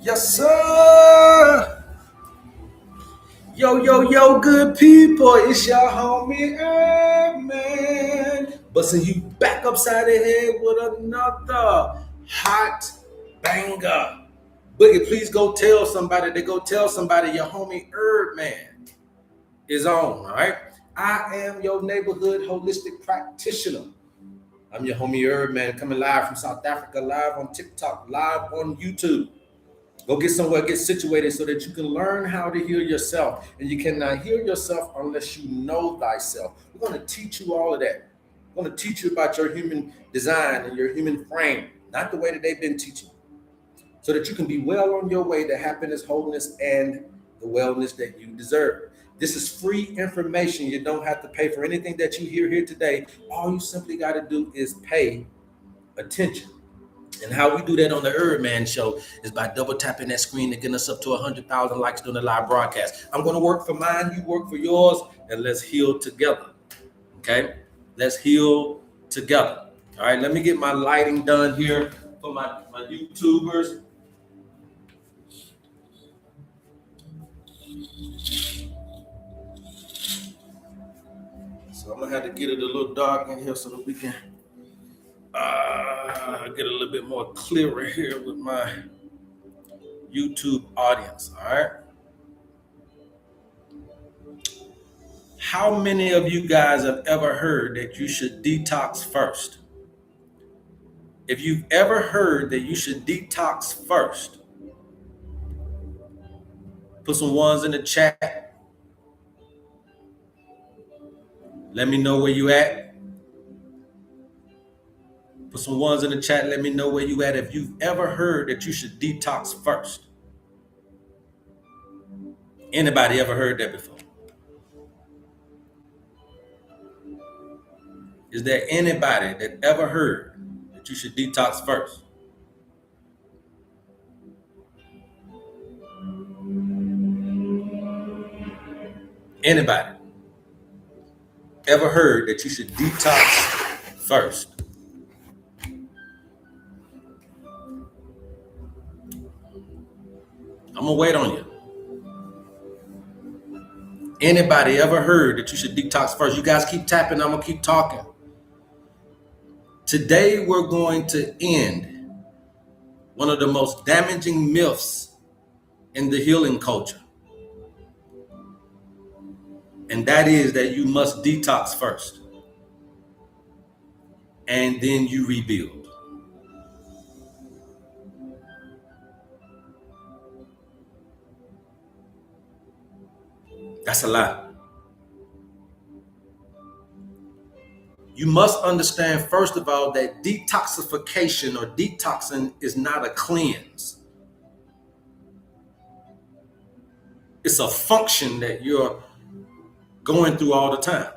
Yes, sir. Yo, good people. It's your homie HerbMan. Busting you back upside the head with another hot banger. Boogie, please go tell somebody your homie HerbMan is on, all right? I am your neighborhood holistic practitioner. I'm your homie HerbMan coming live from South Africa, live on TikTok, live on YouTube. Go get somewhere, get situated so that you can learn how to heal yourself. And you cannot heal yourself unless you know thyself. We're going to teach you all of that. We're going to teach you about your human design and your human frame, not the way that they've been teaching, so that you can be well on your way to happiness, wholeness, and the wellness that you deserve. This is free information. You don't have to pay for anything that you hear here today. All you simply got to do is pay attention. And how we do that on the HerbMan Show is by double tapping that screen and getting us up to 100,000 likes during the live broadcast. I'm going to work for mine, you work for yours, and let's heal together. Okay? Let's heal together. All right, let me get my lighting done here for my YouTubers. So I'm going to have to get it a little dark in here so that we can get a little bit more clearer here with my YouTube audience, all right? How many of you guys have ever heard that you should detox first? If you've ever heard that you should detox first, put some ones in the chat. Let me know where you at. Put some ones in the chat. Let me know where you at if you've ever heard that you should detox first. Anybody ever heard that before? Is there anybody that ever heard that you should detox first? Anybody ever heard that you should detox first? I'm gonna wait on you. Anybody ever heard that you should detox first? You guys keep tapping, I'm gonna keep talking. Today we're going to end one of the most damaging myths in the healing culture. And that is that you must detox first. And then you rebuild. That's a lie. You must understand, first of all, that detoxification or detoxing is not a cleanse. It's a function that you're going through all the time.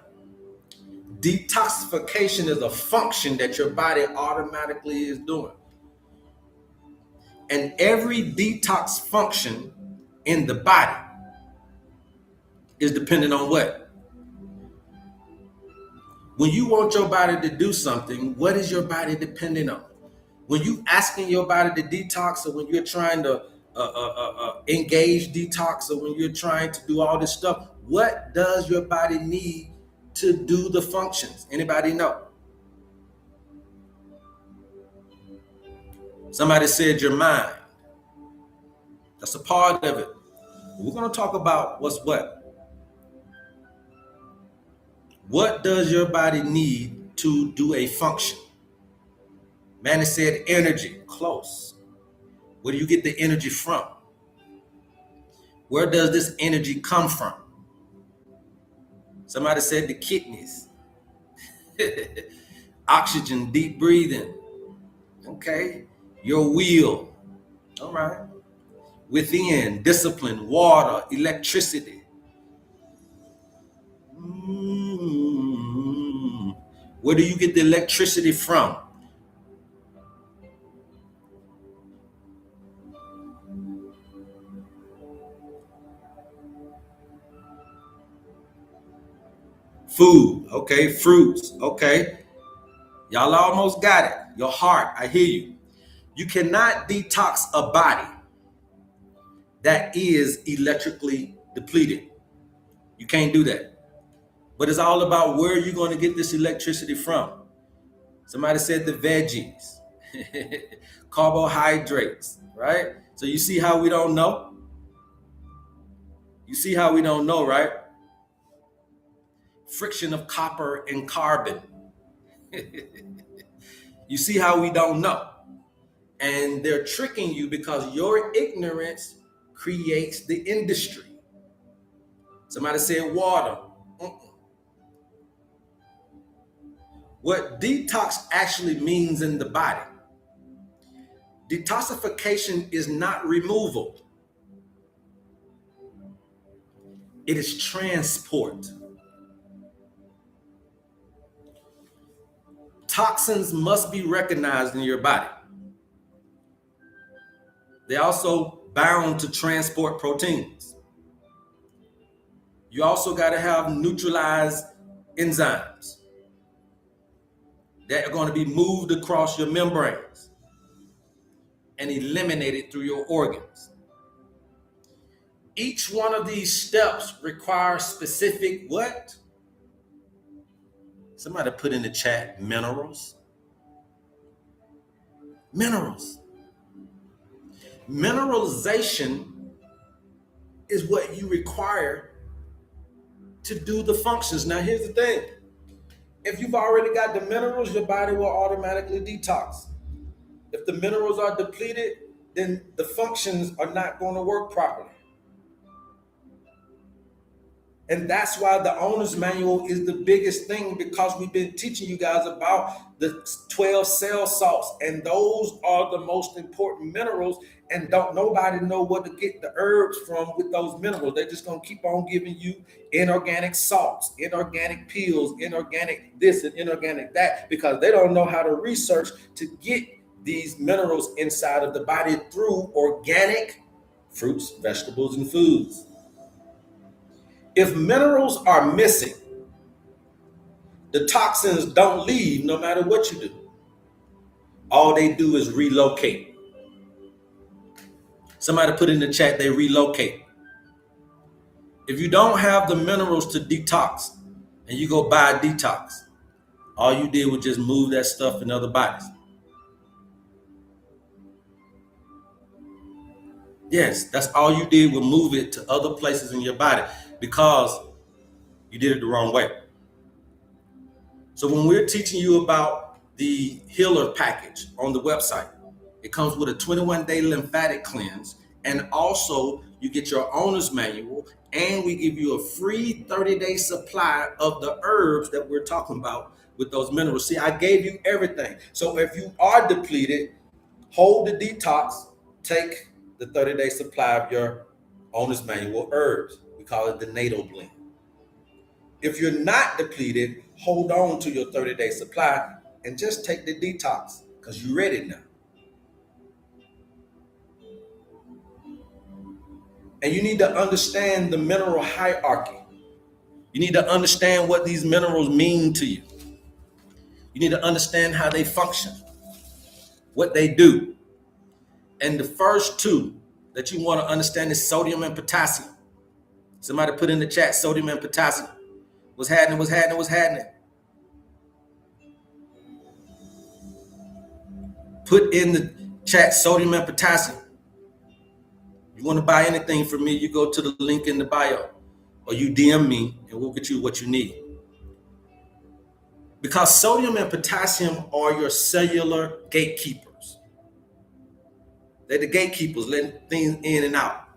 Detoxification is a function that your body automatically is doing. And every detox function in the body is dependent on what? When you want your body to do something, what is your body dependent on? When you asking your body to detox, or when you're trying to engage detox, or when you're trying to do all this stuff, what does your body need to do the functions? Anybody know? Somebody said your mind. That's a part of it. We're going to talk about what's what. What does your body need to do a function? Man, it said energy. Close. Where do you get the energy from? Where does this energy come from? Somebody said the kidneys. Oxygen, deep breathing. Okay. Your will. All right. Within, discipline, water, electricity. Where do you get the electricity from? Food, okay, fruits, okay. Y'all almost got it. Your heart, I hear you. You cannot detox a body that is electrically depleted. You can't do that. But it's all about where you're going to get this electricity from. Somebody said the veggies, carbohydrates, right? So you see how we don't know? You see how we don't know, right? Friction of copper and carbon. You see how we don't know? And they're tricking you because your ignorance creates the industry. Somebody said water. What detox actually means in the body. Detoxification is not removal. It is transport. Toxins must be recognized in your body. They're also bound to transport proteins. You also got to have neutralized enzymes that are going to be moved across your membranes and eliminated through your organs. Each one of these steps requires specific what? Somebody put in the chat, minerals. Minerals. Mineralization is what you require to do the functions. Now, here's the thing. If you've already got the minerals, your body will automatically detox. If the minerals are depleted, then the functions are not going to work properly. And that's why the owner's manual is the biggest thing, because we've been teaching you guys about the 12 cell salts, and those are the most important minerals, and don't nobody know what to get the herbs from with those minerals. They're just going to keep on giving you inorganic salts, inorganic pills, inorganic this and inorganic that, because they don't know how to research to get these minerals inside of the body through organic fruits, vegetables, and foods. If minerals are missing, the toxins don't leave no matter what you do. All they do is relocate. Somebody put in the chat, they relocate. If you don't have the minerals to detox and you go buy a detox, all you did was just move that stuff in other bodies. Yes, that's all you did was move it to other places in your body because you did it the wrong way. So when we're teaching you about the healer package on the website, it comes with a 21-day lymphatic cleanse, and also you get your owner's manual, and we give you a free 30-day supply of the herbs that we're talking about with those minerals. See, I gave you everything. So if you are depleted, hold the detox, take the 30-day supply of your owner's manual herbs. We call it the NATO blend. If you're not depleted, hold on to your 30-day supply and just take the detox because you're ready now. And you need to understand the mineral hierarchy. You need to understand what these minerals mean to you. You need to understand how they function, what they do. And the first two that you want to understand is sodium and potassium. Somebody put in the chat, sodium and potassium. What's happening? What's happening? What's happening? Put in the chat, sodium and potassium. You want to buy anything from me, you go to the link in the bio, or you DM me and we'll get you what you need. Because sodium and potassium are your cellular gatekeepers. They're the gatekeepers, letting things in and out.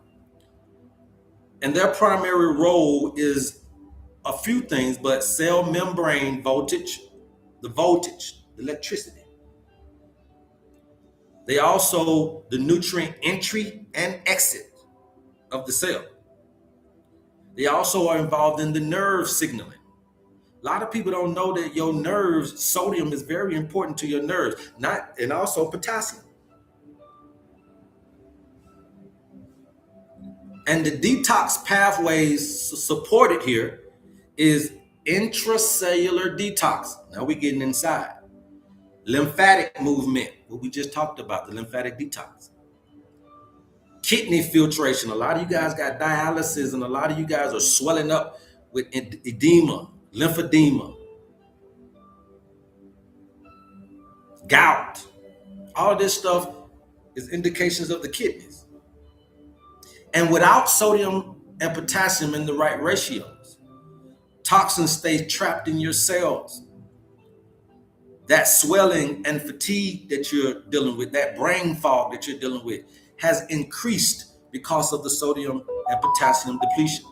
And their primary role is a few things, but cell membrane voltage, the electricity. They also the nutrient entry and exit of the cell. They also are involved in the nerve signaling. A lot of people don't know that your nerves, sodium is very important to your nerves, and also potassium. And the detox pathways supported here is intracellular detox. Now we're getting inside. Lymphatic movement, what we just talked about, the lymphatic detox. Kidney filtration. A lot of you guys got dialysis, and a lot of you guys are swelling up with edema, lymphedema, gout. All this stuff is indications of the kidneys. And without sodium and potassium in the right ratios, toxins stay trapped in your cells. That swelling and fatigue that you're dealing with, that brain fog that you're dealing with, has increased because of the sodium and potassium depletion.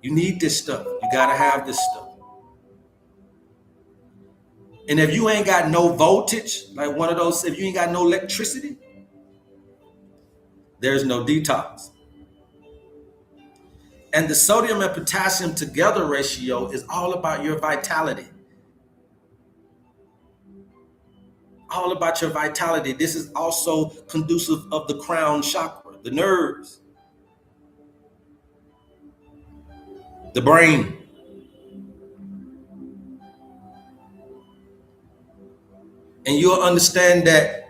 You need this stuff. You got to have this stuff. And if you ain't got no voltage, like one of those, if you ain't got no electricity, there's no detox. And the sodium and potassium together ratio is all about your vitality. All about your vitality. This is also conducive of the crown chakra, the nerves, the brain. And you'll understand that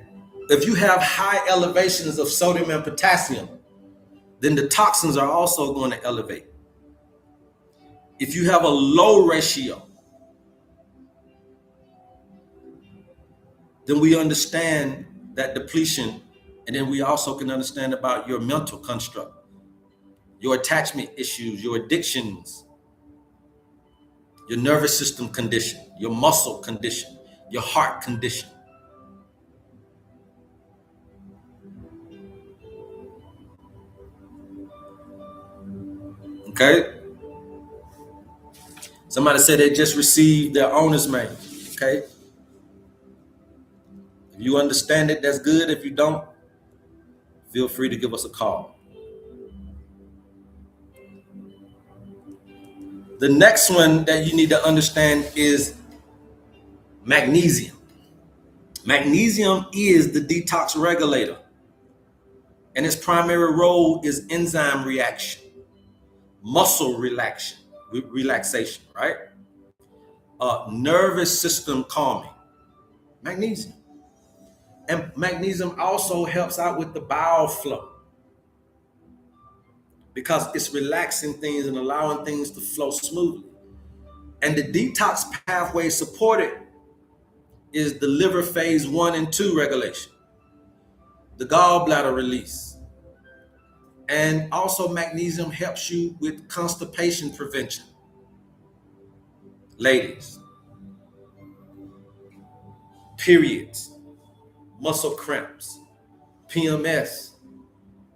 if you have high elevations of sodium and potassium, then the toxins are also going to elevate. If you have a low ratio, then we understand that depletion, and then we also can understand about your mental construct, your attachment issues, your addictions, your nervous system condition, your muscle condition, your heart condition. Okay? Somebody said they just received their owner's manual. Okay? If you understand it, that's good. If you don't, feel free to give us a call. The next one that you need to understand is magnesium. Magnesium is the detox regulator, and its primary role is enzyme reaction, muscle relaxation, right? Nervous system calming. Magnesium. And magnesium also helps out with the bowel flow because it's relaxing things and allowing things to flow smoothly. And the detox pathway supported is the liver phase 1 and 2 regulation, the gallbladder release. And also magnesium helps you with constipation prevention. Ladies, periods, muscle cramps, PMS,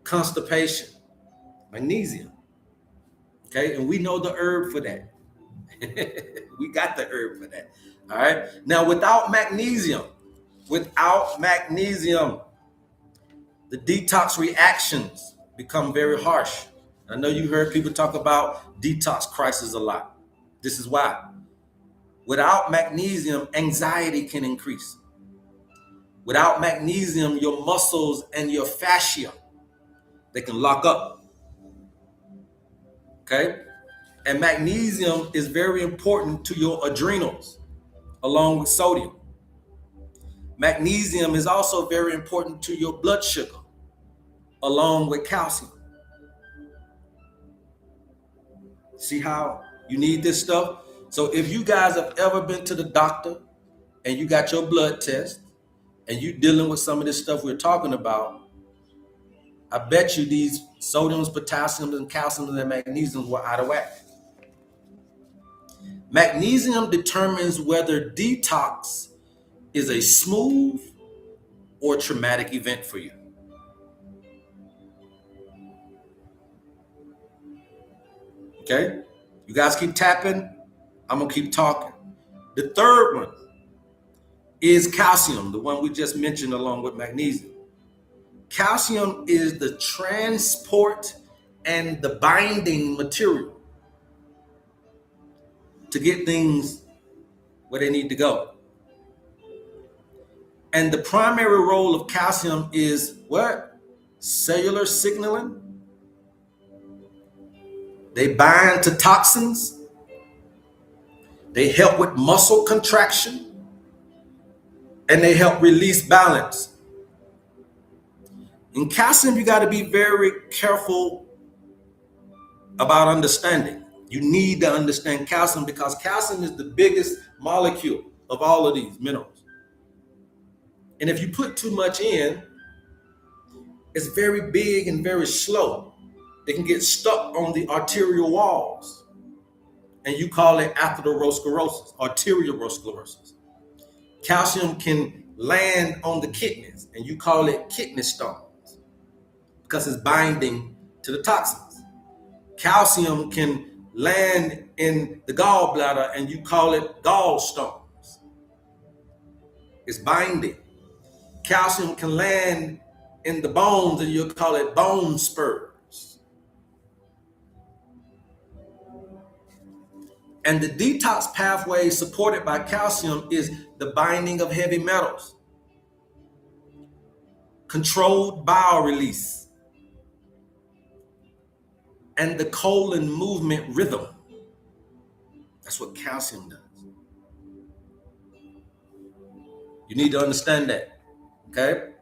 constipation, magnesium. Okay, and we know the herb for that. We got the herb for that. All right. Now, without magnesium, the detox reactions become very harsh. I know you heard people talk about detox crisis a lot. This is why. Without magnesium, anxiety can increase. Without magnesium, your muscles and your fascia, they can lock up. Okay? And magnesium is very important to your adrenals, along with sodium. Magnesium is also very important to your blood sugar, along with calcium. See how you need this stuff? So if you guys have ever been to the doctor and you got your blood test and you dealing with some of this stuff we're talking about, I bet you these sodiums, potassiums, and calciums and magnesiums were out of whack. Magnesium determines whether detox is a smooth or traumatic event for you. Okay? You guys keep tapping. I'm going to keep talking. The third one is calcium, the one we just mentioned along with magnesium. Calcium is the transport and the binding material to get things where they need to go. And the primary role of calcium is what? Cellular signaling. They bind to toxins. They help with muscle contraction. And they help release balance. In calcium, you got to be very careful about understanding. You need to understand calcium because calcium is the biggest molecule of all of these minerals. And if you put too much in, it's very big and very slow. It can get stuck on the arterial walls. And you call it atherosclerosis, arteriosclerosis. Calcium can land on the kidneys, and you call it kidney stones because it's binding to the toxins. Calcium can land in the gallbladder, and you call it gallstones. It's binding. Calcium can land in the bones, and you'll call it bone spurs. And the detox pathway supported by calcium is the binding of heavy metals, controlled bile release, and the colon movement rhythm. That's what calcium does. You need to understand that, okay?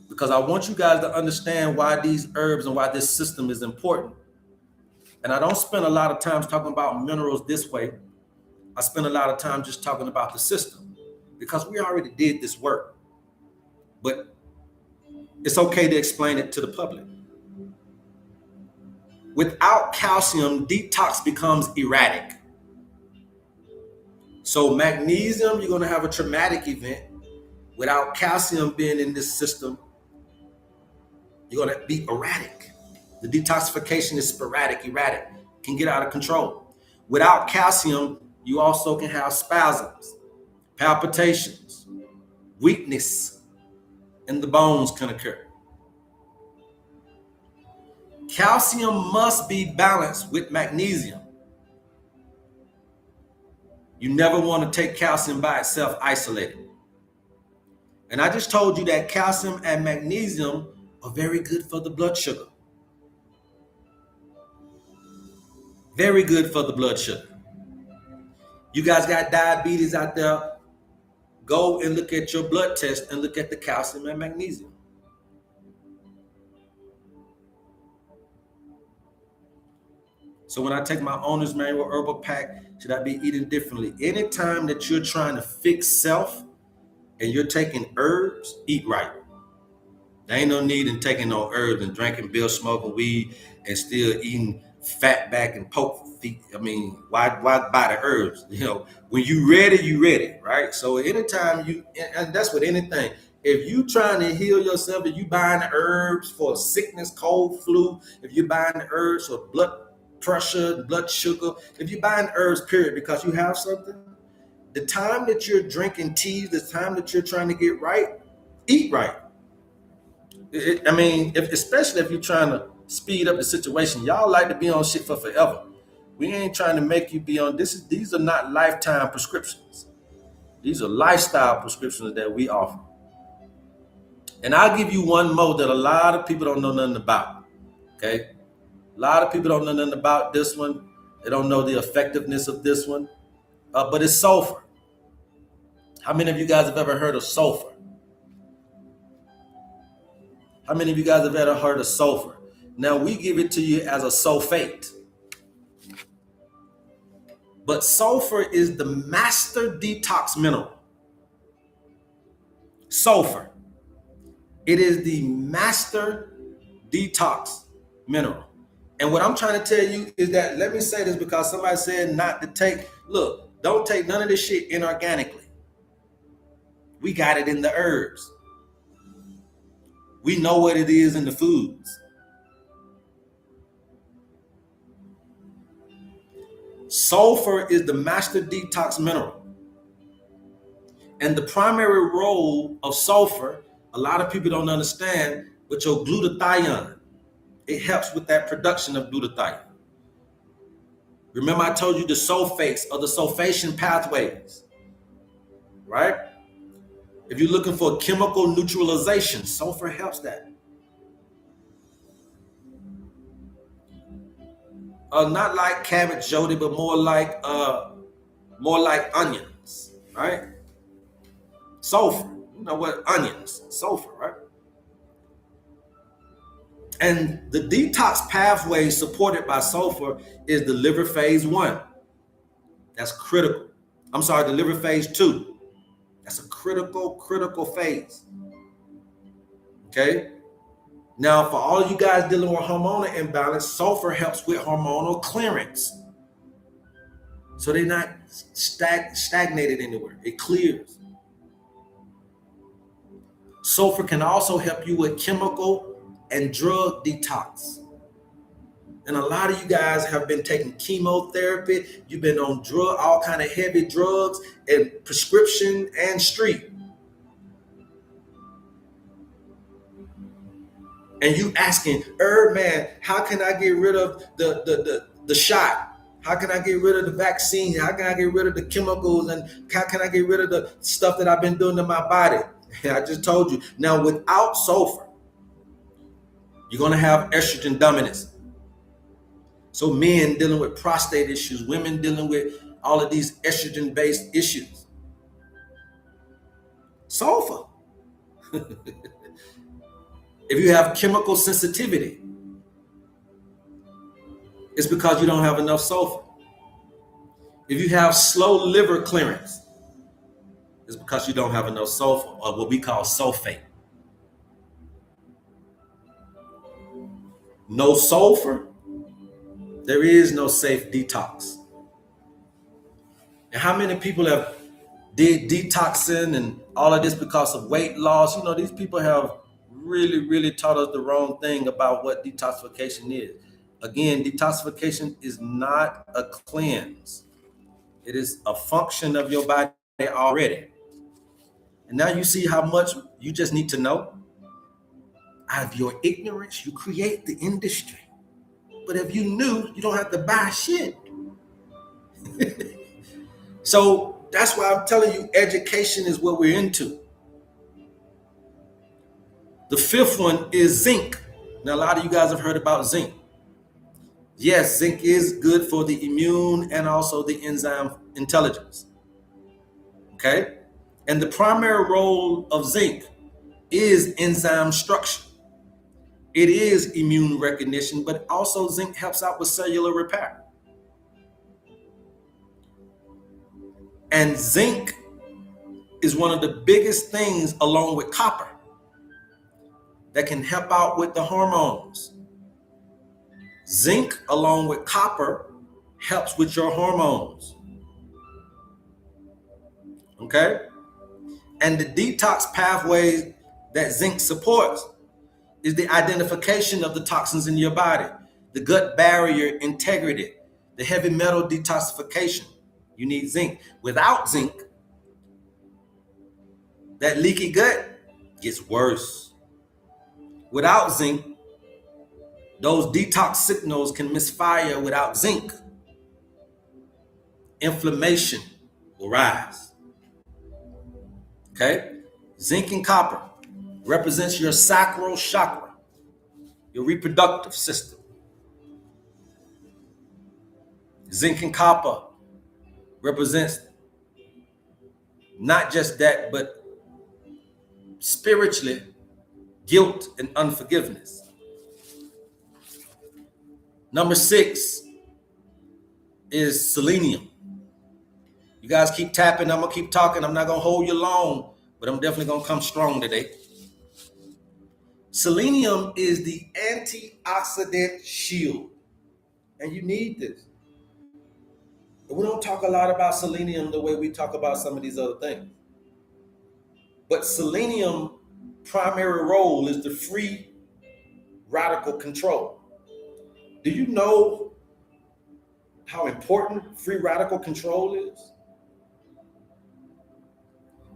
Because I want you guys to understand why these herbs and why this system is important. And I don't spend a lot of time talking about minerals this way. I spend a lot of time just talking about the system because we already did this work. But it's okay to explain it to the public. Without calcium, detox becomes erratic. So magnesium, you're going to have a traumatic event. Without calcium being in this system, you're going to be erratic. The detoxification is sporadic, erratic, can get out of control. Without calcium, you also can have spasms, palpitations, weakness in the bones can occur. Calcium must be balanced with magnesium. You never want to take calcium by itself isolated. And I just told you that calcium and magnesium are very good for the blood sugar. Very good for the blood sugar. You guys got diabetes out there, go and look at your blood test and look at the calcium and magnesium. So when I take my owner's manual herbal pack, should I be eating differently? Anytime that you're trying to fix self and you're taking herbs, eat right. There ain't no need in taking no herbs and drinking beer, smoking weed, and still eating fat back and poke feet. I mean, why buy the herbs? You know, when you ready, right? So anytime you, and that's with anything. If you trying to heal yourself, if you buying the herbs for sickness, cold, flu, if you're buying the herbs for blood pressure, blood sugar, if you're buying herbs, period, because you have something, the time that you're drinking teas, the time that you're trying to get right, eat right. Especially if you're trying to speed up the situation. Y'all like to be on shit for forever. We ain't trying to make you be on this. These are not lifetime prescriptions. These are lifestyle prescriptions that we offer. And I'll give you one more that a lot of people don't know nothing about. Okay? A lot of people don't know nothing about this one. They don't know the effectiveness of this one. But it's sulfur. How many of you guys have ever heard of sulfur? How many of you guys have ever heard of sulfur? Now we give it to you as a sulfate. But sulfur is the master detox mineral. Sulfur. It is the master detox mineral. And what I'm trying to tell you is that, let me say this because somebody said not to take, look, don't take none of this shit inorganically. We got it in the herbs. We know what it is in the foods. Sulfur is the master detox mineral. And the primary role of sulfur, a lot of people don't understand, but your glutathione, it helps with that production of glutathione. Remember I told you the sulfates or the sulfation pathways, right? If you're looking for chemical neutralization, sulfur helps that. Not like cabbage, Jody, but more like onions, right? Sulfur, you know what? Onions, sulfur, right? And the detox pathway supported by sulfur is the liver phase 1. That's critical. I'm sorry, the liver phase 2. That's a critical phase. Okay? Now, for all of you guys dealing with hormonal imbalance, sulfur helps with hormonal clearance. So they're not stagnated anywhere. It clears. Sulfur can also help you with chemical and drug detox. And a lot of you guys have been taking chemotherapy. You've been on all kind of heavy drugs and prescription and street. And you asking, HerbMan, how can I get rid of the shot? How can I get rid of the vaccine? How can I get rid of the chemicals? And how can I get rid of the stuff that I've been doing to my body? I just told you. Now, without sulfur, you're going to have estrogen dominance. So men dealing with prostate issues, women dealing with all of these estrogen-based issues. Sulfur. If you have chemical sensitivity, it's because you don't have enough sulfur. If you have slow liver clearance, it's because you don't have enough sulfur, or what we call sulfate. No sulfur, there is no safe detox. And how many people have did detoxing and all of this because of weight loss? You know, these people have really taught us the wrong thing about what detoxification is. Again, detoxification is not a cleanse. It is a function of your body already. And now you see how much you just need to know. Out of your ignorance, you create the industry. But if you knew, you don't have to buy shit. So that's why I'm telling you, education is what we're into. The fifth one is zinc. Now, a lot of you guys have heard about zinc. Yes, zinc is good for the immune and also the enzyme intelligence. Okay? And the primary role of zinc is enzyme structure. It is immune recognition, but also zinc helps out with cellular repair. And zinc is one of the biggest things, along with copper, that can help out with the hormones. Zinc, along with copper, helps with your hormones. Okay? And the detox pathways that zinc supports is the identification of the toxins in your body, the gut barrier integrity, the heavy metal detoxification. You need zinc. Without zinc, that leaky gut gets worse. Without zinc, those detox signals can misfire. Without zinc, inflammation will rise. Okay? Zinc and copper represents your sacral chakra, your reproductive system. Zinc and copper represents not just that, but spiritually, guilt and unforgiveness. Number 6 is selenium. You guys keep tapping. I'm going to keep talking. I'm not going to hold you long, but I'm definitely going to come strong today. Selenium is the antioxidant shield, and you need this. We don't talk a lot about selenium the way we talk about some of these other things. But selenium primary role is the free radical control. Do you know how important free radical control is?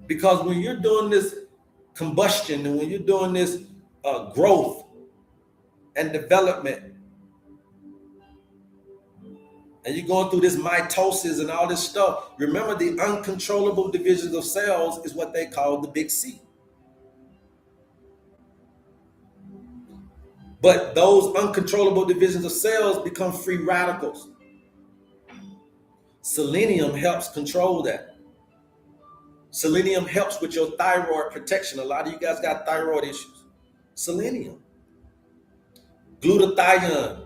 Because when you're doing this combustion and when you're doing this growth and development, and you're going through this mitosis and all this stuff, remember the uncontrollable divisions of cells is what they call the big C. But those uncontrollable divisions of cells become free radicals. Selenium helps control that. Selenium helps with your thyroid protection. A lot of you guys got thyroid issues. Selenium. Glutathione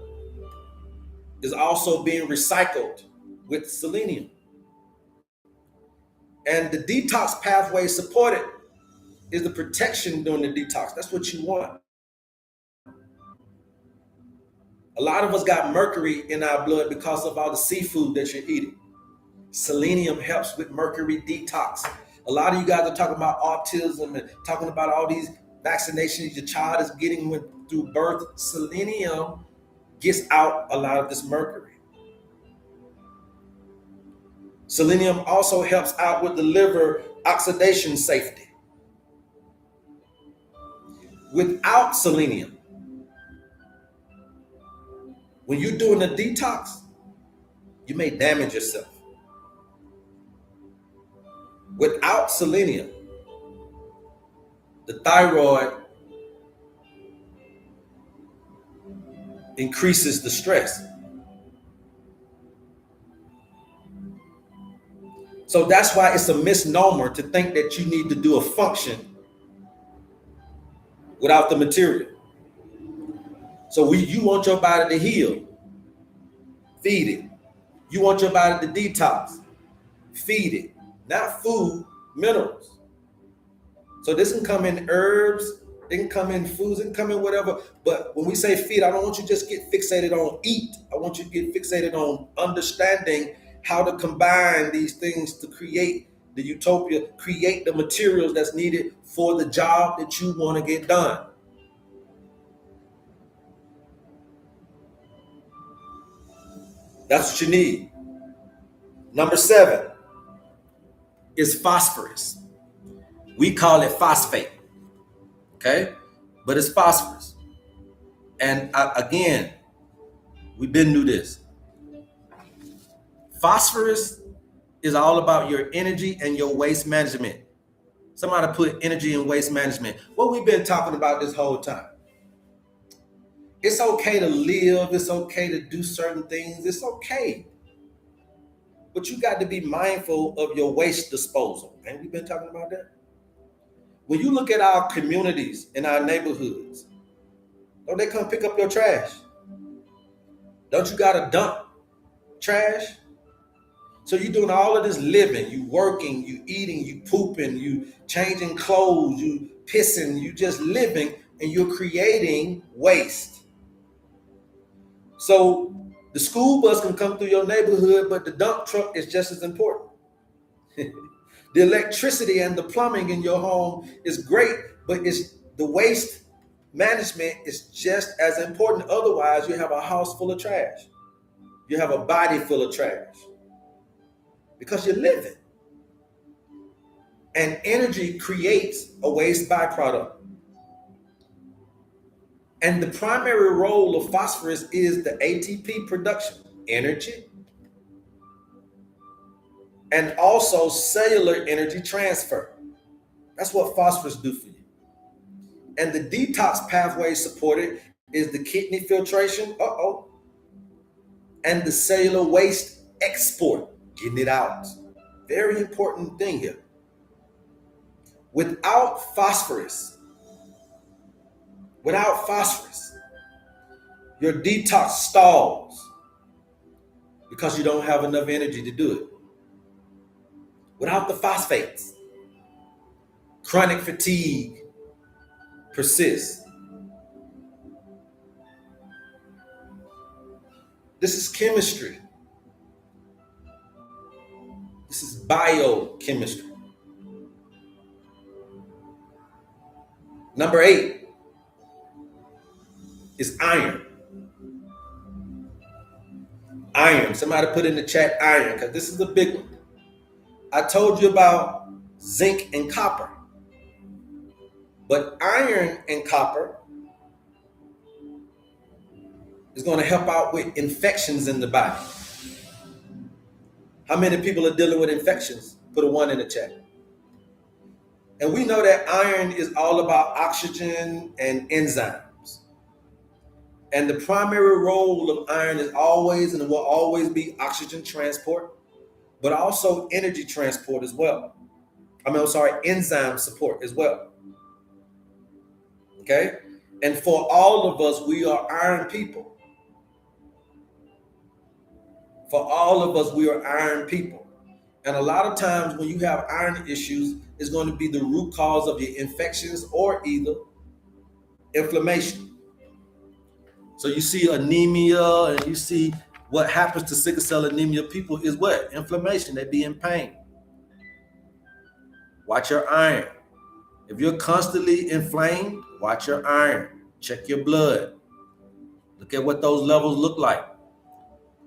is also being recycled with selenium. And the detox pathway supported is the protection during the detox. That's what you want. A lot of us got mercury in our blood because of all the seafood that you're eating. Selenium helps with mercury detox. A lot of you guys are talking about autism and talking about all these vaccinations your child is getting through birth. Selenium gets out a lot of this mercury. Selenium also helps out with the liver oxidation safety. Without selenium, when you're doing a detox, you may damage yourself. Without selenium, the thyroid increases the stress. So that's why it's a misnomer to think that you need to do a function without the material. So you want your body to heal, feed it. You want your body to detox, feed it. Not food, minerals. So this can come in herbs, it can come in foods, it can come in whatever. But when we say feed, I don't want you to just get fixated on eat. I want you to get fixated on understanding how to combine these things to create the utopia, create the materials that's needed for the job that you want to get done. That's what you need. Number 7 is phosphorus. We call it phosphate, okay? But it's phosphorus. And again, we've been through this. Phosphorus is all about your energy and your waste management. Somebody put energy and waste management. What we've been talking about this whole time. It's okay to live. It's okay to do certain things. It's okay. But you got to be mindful of your waste disposal. And we've been talking about that. When you look at our communities in our neighborhoods, don't they come pick up your trash? Don't you got to dump trash? So you're doing all of this living, you working, you eating, you pooping, you changing clothes, you pissing, you just living, and you're creating waste. So the school bus can come through your neighborhood, but the dump truck is just as important. The electricity and the plumbing in your home is great, but it's the waste management is just as important. Otherwise, you have a house full of trash. You have a body full of trash because you're living. And energy creates a waste byproduct. And the primary role of phosphorus is the ATP production, energy, and also cellular energy transfer. That's what phosphorus do for you. And the detox pathway supported is the kidney filtration, and the cellular waste export, getting it out. Very important thing here. Without phosphorus, your detox stalls because you don't have enough energy to do it. Without the phosphates, chronic fatigue persists. This is chemistry. This is biochemistry. Number 8 is iron. Iron. Somebody put in the chat iron because this is a big one. I told you about zinc and copper. But iron and copper is going to help out with infections in the body. How many people are dealing with infections? Put a 1 in the chat. And we know that iron is all about oxygen and enzymes. And the primary role of iron is always and will always be oxygen transport, but also energy transport as well. Enzyme support as well. Okay? And for all of us, we are iron people. For all of us, we are iron people. And a lot of times when you have iron issues, it's going to be the root cause of your infections or either inflammation. So you see anemia and you see what happens to sickle cell anemia people is what? Inflammation. They be in pain. Watch your iron. If you're constantly inflamed, watch your iron. Check your blood. Look at what those levels look like.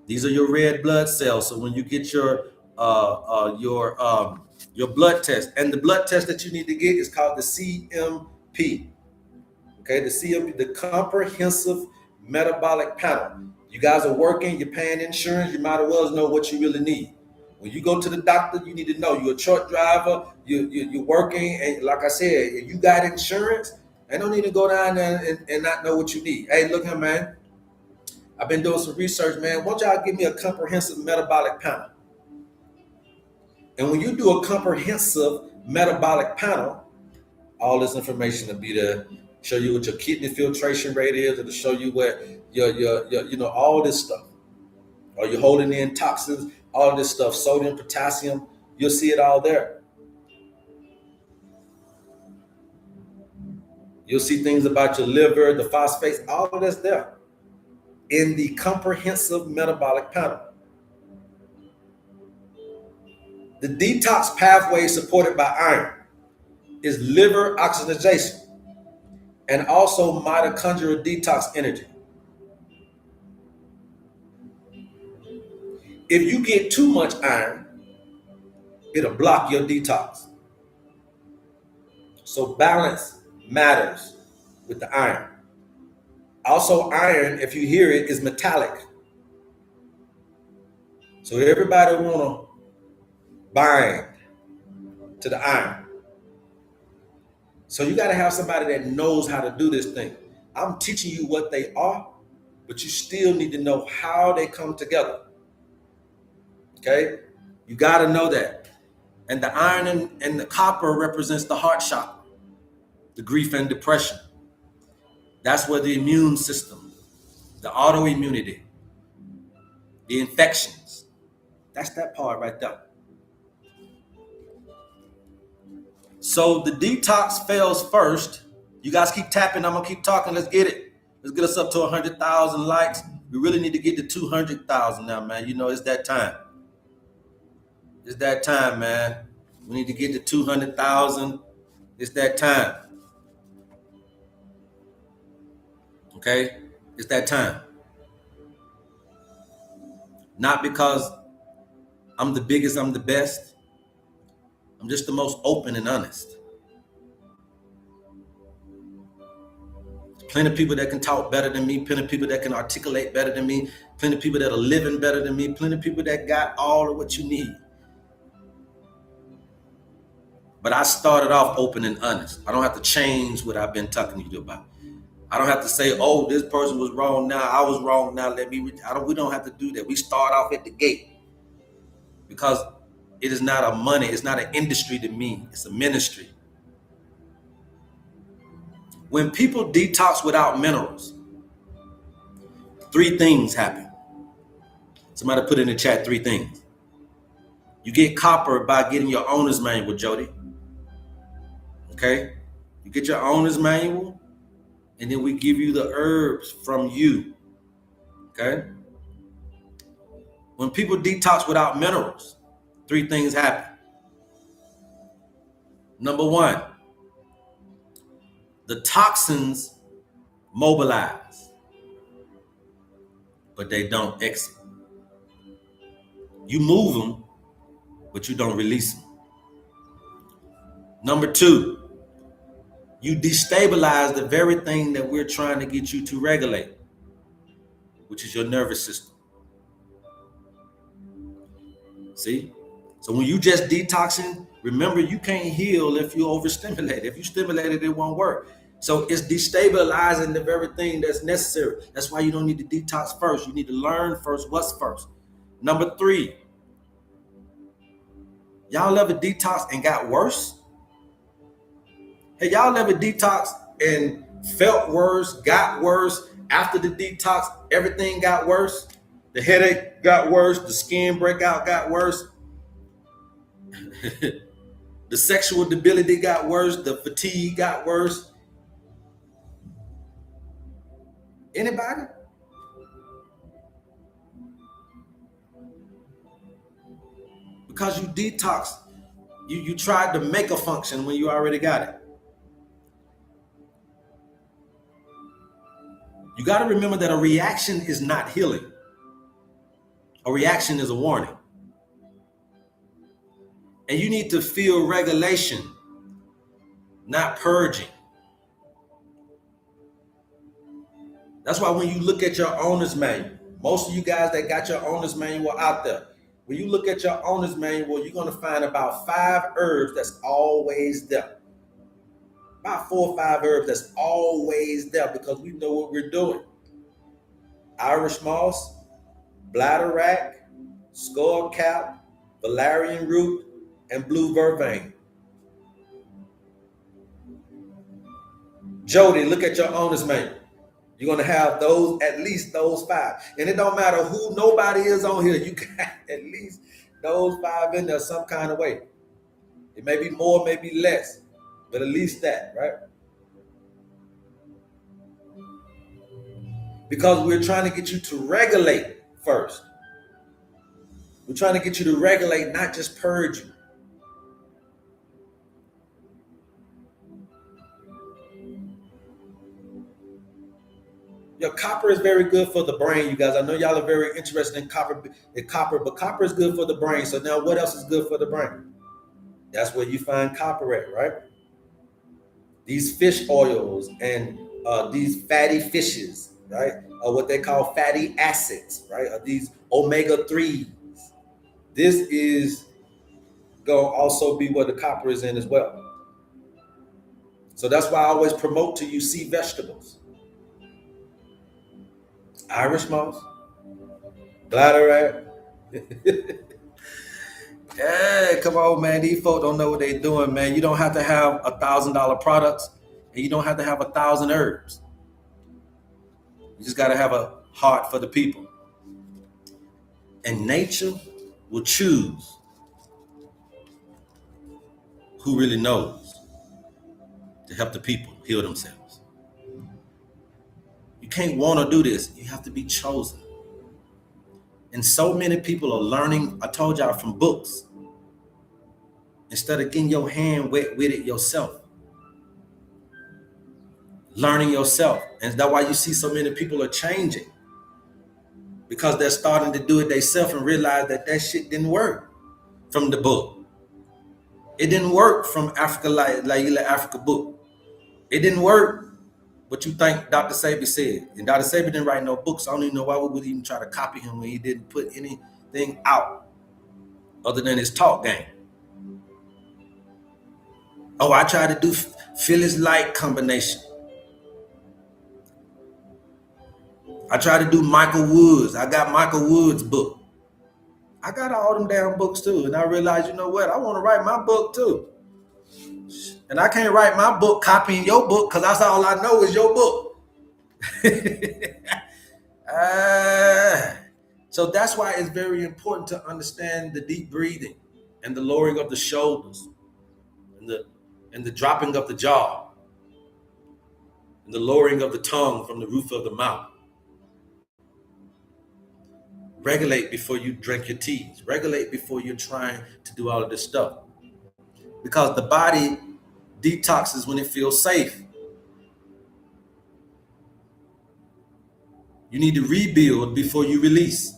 These are your red blood cells. So when you get your blood test, and the blood test that you need to get is called the CMP. Okay, the CMP, the Comprehensive Metabolic Panel. You guys are working, you're paying insurance, you might as well know what you really need. When you go to the doctor, you need to know you're a truck driver, you're working, and like I said, if you got insurance, I don't need to go down there and not know what you need. Hey, look here, man. I've been doing some research, man. Why don't y'all give me a comprehensive metabolic panel? And when you do a comprehensive metabolic panel, all this information will be there. Show you what your kidney filtration rate is. It'll show you what your all this stuff. Are you holding in toxins? All this stuff, sodium, potassium. You'll see it all there. You'll see things about your liver, the phosphates, all of that's there in the comprehensive metabolic panel. The detox pathway supported by iron is liver oxygenation and also mitochondrial detox energy. If you get too much iron, it'll block your detox. So balance matters with the iron. Also, iron, if you hear it, is metallic. So everybody want to bind to the iron. So you got to have somebody that knows how to do this thing. I'm teaching you what they are, but you still need to know how they come together. Okay? You got to know that. And the iron and the copper represents the heart chakra, the grief and depression. That's where the immune system, the autoimmunity, the infections, that's that part right there. So the detox fails first. You guys keep tapping. I'm going to keep talking. Let's get it. Let's get us up to 100,000 likes. We really need to get to 200,000 now, man. You know, it's that time. It's that time, man. We need to get to 200,000. It's that time. Okay? It's that time. Not because I'm the biggest, I'm the best. I'm just the most open and honest. Plenty of people that can talk better than me, plenty of people that can articulate better than me, plenty of people that are living better than me, plenty of people that got all of what you need. But I started off open and honest. I don't have to change what I've been talking to you about. I don't have to say, oh, this person was wrong now, I was wrong now, we don't have to do that. We start off at the gate because it is not a money, it's not an industry to me, it's a ministry. When people detox without minerals, 3 things happen. Somebody put in the chat 3 things. You get copper by getting your owner's manual, Jody. Okay? You get your owner's manual, and then we give you the herbs from you. Okay? When people detox without minerals, 3 things happen. Number 1, the toxins mobilize, but they don't exit. You move them, but you don't release them. Number 2, you destabilize the very thing that we're trying to get you to regulate, which is your nervous system. See? So when you just detoxing, remember you can't heal if you overstimulate. If you stimulate it, it won't work. So it's destabilizing the very thing that's necessary. That's why you don't need to detox first. You need to learn first what's first. Number 3, y'all ever detox and got worse? Hey, y'all ever detox and felt worse, got worse. After the detox, everything got worse. The headache got worse. The skin breakout got worse. The sexual debility got worse. The fatigue got worse. Anybody? Because you detoxed. You tried to make a function when you already got it. You got to remember that a reaction is not healing. A reaction is a warning. And you need to feel regulation, not purging. That's why when you look at your owner's manual, most of you guys that got your owner's manual out there, when you look at your owner's manual, you're going to find about 5 herbs that's always there. About 4 or 5 herbs that's always there because we know what we're doing. Irish moss, bladderwrack, skullcap, valerian root, and blue vervain. Jody, look at your owner's manual. You're going to have those, at least those 5. And it don't matter who nobody is on here. You got at least those 5 in there some kind of way. It may be more, maybe less, but at least that, right? Because we're trying to get you to regulate first. We're trying to get you to regulate, not just purge you. Your copper is very good for the brain, you guys. I know y'all are very interested in copper, but copper is good for the brain. So now what else is good for the brain? That's where you find copper at, right? These fish oils and these fatty fishes, right? Or what they call fatty acids, right? Or these omega-3s. This is going to also be where the copper is in as well. So that's why I always promote to you sea vegetables. Irish moss, bladderwrack. Yeah, come on, man. These folks don't know what they're doing, man. You don't have to have $1,000 products, and you don't have to have 1,000 herbs. You just got to have a heart for the people. And nature will choose who really knows to help the people heal themselves. You can't want to do this. You have to be chosen. And so many people are learning, I told y'all, from books, instead of getting your hand wet with it yourself. Learning yourself. And that's why you see so many people are changing. Because they're starting to do it themselves and realize that that shit didn't work from the book. It didn't work from Africa, like Africa book. It didn't work. What you think Dr. Sabi said. And Dr. Sabi didn't write no books. I don't even know why we would even try to copy him when he didn't put anything out other than his talk game. Oh, I tried to do Phyllis Light combination. I tried to do Michael Woods. I got Michael Woods' book. I got all them damn books too. And I realized, you know what? I want to write my book too. And I can't write my book copying your book because that's all I know is your book. So that's why it's very important to understand the deep breathing and the lowering of the shoulders and the dropping of the jaw and the lowering of the tongue from the roof of the mouth. Regulate before you drink your teas. Regulate before you're trying to do all of this stuff. Because the body detoxes when it feels safe. You need to rebuild before you release.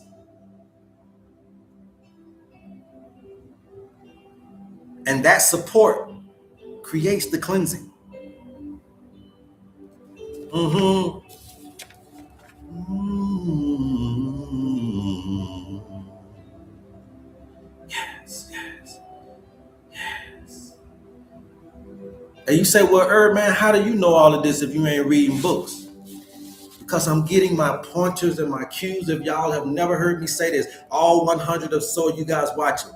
And that support creates the cleansing. Yes. And you say, well, HerbMan, how do you know all of this if you ain't reading books? Because I'm getting my pointers and my cues. If y'all have never heard me say this, all 100 or so you guys watching,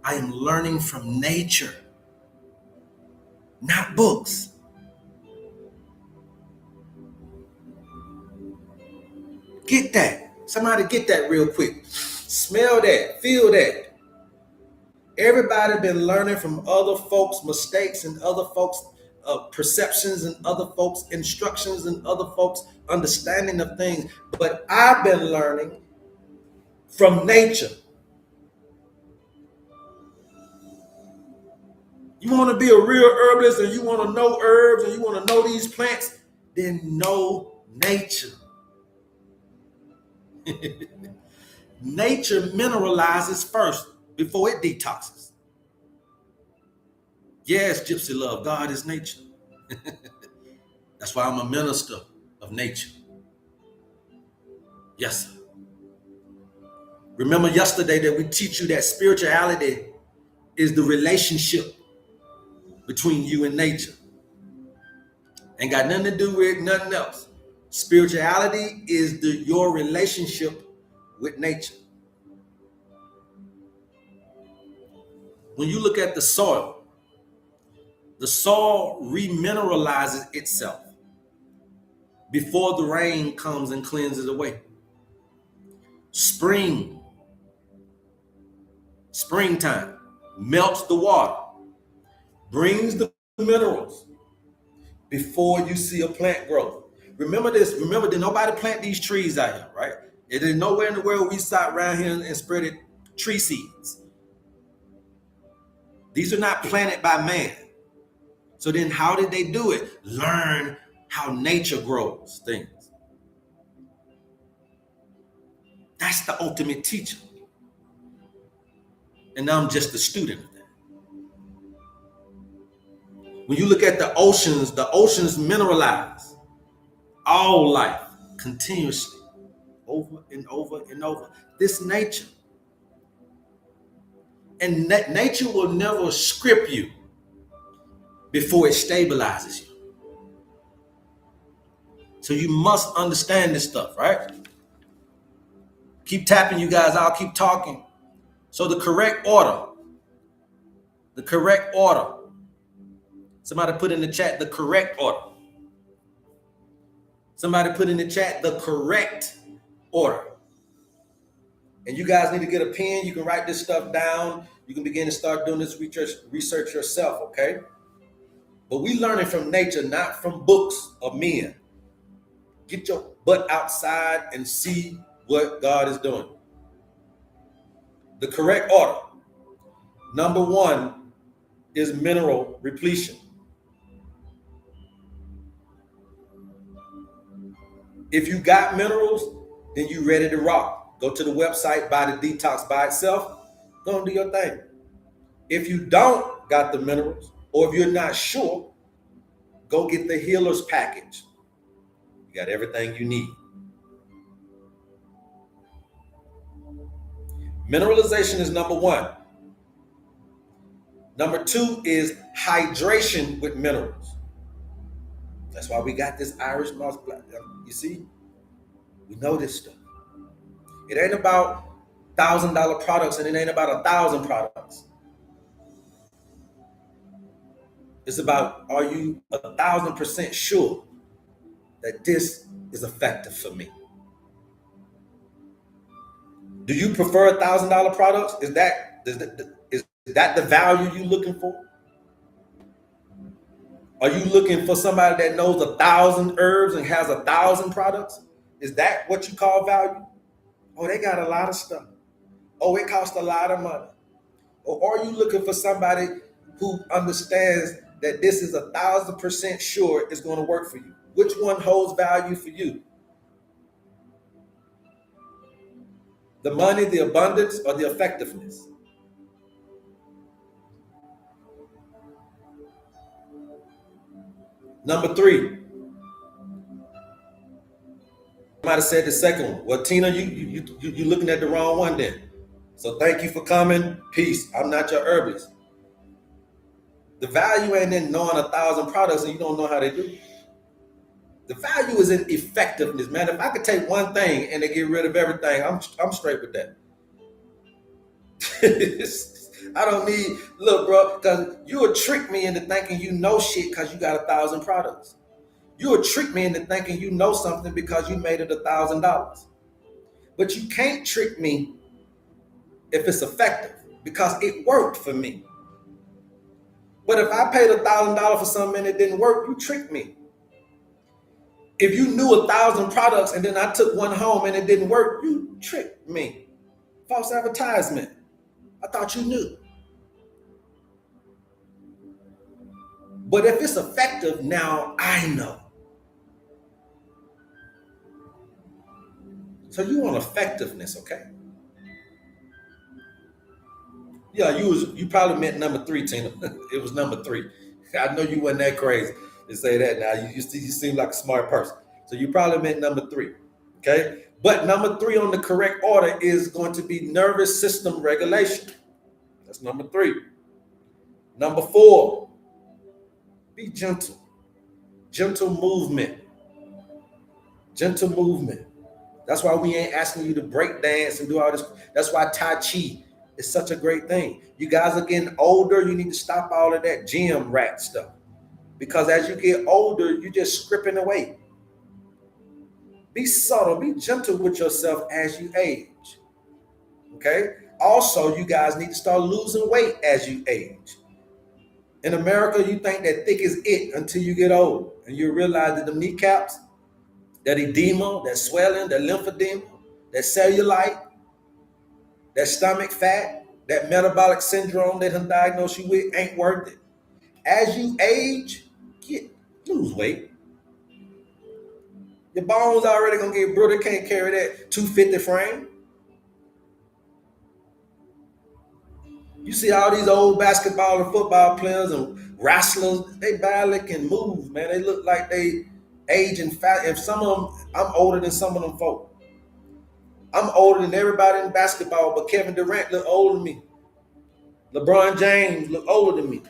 I am learning from nature, not books. Somebody get that real quick. Smell that, feel that. Everybody been learning from other folks' mistakes and other folks' perceptions and other folks' instructions and other folks' understanding of things. But I've been learning from nature. You want to be a real herbalist and you want to know herbs and you want to know these plants, then know nature. Nature mineralizes first before it detoxes. Yes, Gypsy Love, God is nature. That's why I'm a minister of nature. Yes, sir. Remember yesterday that we teach you that spirituality is the relationship between you and nature. Ain't got nothing to do with nothing else. Spirituality is your relationship with nature. When you look at the soil remineralizes itself before the rain comes and cleanses away. Springtime melts the water, brings the minerals before you see a plant grow. Remember this. Remember that nobody plant these trees out here, right? It is nowhere in the world we sat around here and spreaded tree seeds. These are not planted by man. So then how did they do it? Learn how nature grows things. That's the ultimate teacher. And I'm just a student of that. When you look at the oceans mineralize all life continuously, over and over and over. This nature. And nature will never script you before it stabilizes you. So you must understand this stuff, right? Keep tapping, you guys. I'll keep talking. So the correct order. Somebody put in the chat the correct order. Somebody put in the chat the correct order. And you guys need to get a pen. You can write this stuff down. You can begin to start doing this research yourself, okay? But we learning from nature, not from books of men. Get your butt outside and see what God is doing. The correct order. Number 1 is mineral repletion. If you got minerals, then you ready to rock. Go to the website, buy the Detox by itself. Go and do your thing. If you don't got the minerals, or if you're not sure, go get the Healer's Package. You got everything you need. Mineralization is number 1. Number 2 is hydration with minerals. That's why we got this Irish moss black. You see, we know this stuff. It ain't about $1,000 products and it ain't about 1,000 products. It's about, are you 1,000% sure that this is effective for me? Do you prefer $1,000 products? Is that the value you're looking for? Are you looking for somebody that knows 1,000 herbs and has 1,000 products? Is that what you call value? Oh, they got a lot of stuff. Oh, it costs a lot of money. Or are you looking for somebody who understands that this is 1,000% sure it's going to work for you? Which one holds value for you? The money, the abundance, or the effectiveness? Number 3. Somebody said the second one. Well, Tina, you looking at the wrong one then. So thank you for coming. Peace. I'm not your herbalist. The value ain't in knowing 1,000 products and you don't know how they do. The value is in effectiveness, man. If I could take one thing and they get rid of everything, I'm straight with that. I don't need, look, bro, because you would trick me into thinking you know shit because you got 1,000 products. You would trick me into thinking you know something because you made it $1,000. But you can't trick me if it's effective because it worked for me. But if I paid $1,000 for something and it didn't work, you tricked me. If you knew 1,000 products and then I took one home and it didn't work, you tricked me. False advertisement. I thought you knew. But if it's effective, now I know. So you want effectiveness, okay? Yeah, you probably meant number 3, Tina. It was number 3. I know you wasn't that crazy to say that now. You seem like a smart person. So you probably meant number 3. Okay? But number 3 on the correct order is going to be nervous system regulation. That's number 3. Number 4, be gentle. Gentle movement. Gentle movement. That's why we ain't asking you to break dance and do all this. That's why Tai Chi is such a great thing. You guys are getting older. You need to stop all of that gym rat stuff. Because as you get older, you're just scripting away. Be subtle. Be gentle with yourself as you age. Okay? Also, you guys need to start losing weight as you age. In America, you think that thick is it until you get old. And you realize that the kneecaps, that edema, that swelling, that lymphedema, that cellulite, that stomach fat, that metabolic syndrome that I'm diagnosed you with ain't worth it. As you age, lose weight. Your bones already gonna get brittle. Can't carry that 250 frame. You see all these old basketball and football players and wrestlers, they barely can move, man. They look like they age and fat. And some of them, I'm older than some of them folk. I'm older than everybody in basketball, but Kevin Durant look older than me. LeBron James look older than me.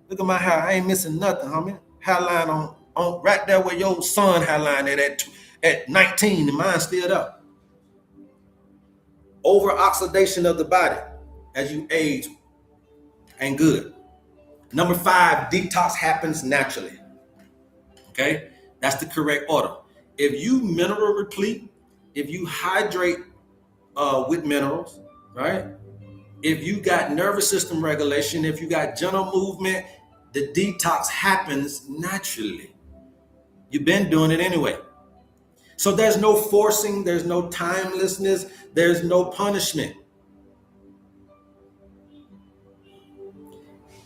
Look at my hair. I ain't missing nothing, homie. Hairline on right there where your son hairline at 19, and mine's still up. Over oxidation of the body as you age ain't good. Number 5, detox happens naturally. Okay, that's the correct order. If you mineral replete, if you hydrate with minerals, right? If you got nervous system regulation, if you got gentle movement, the detox happens naturally. You've been doing it anyway. So there's no forcing, there's no timelessness, there's no punishment.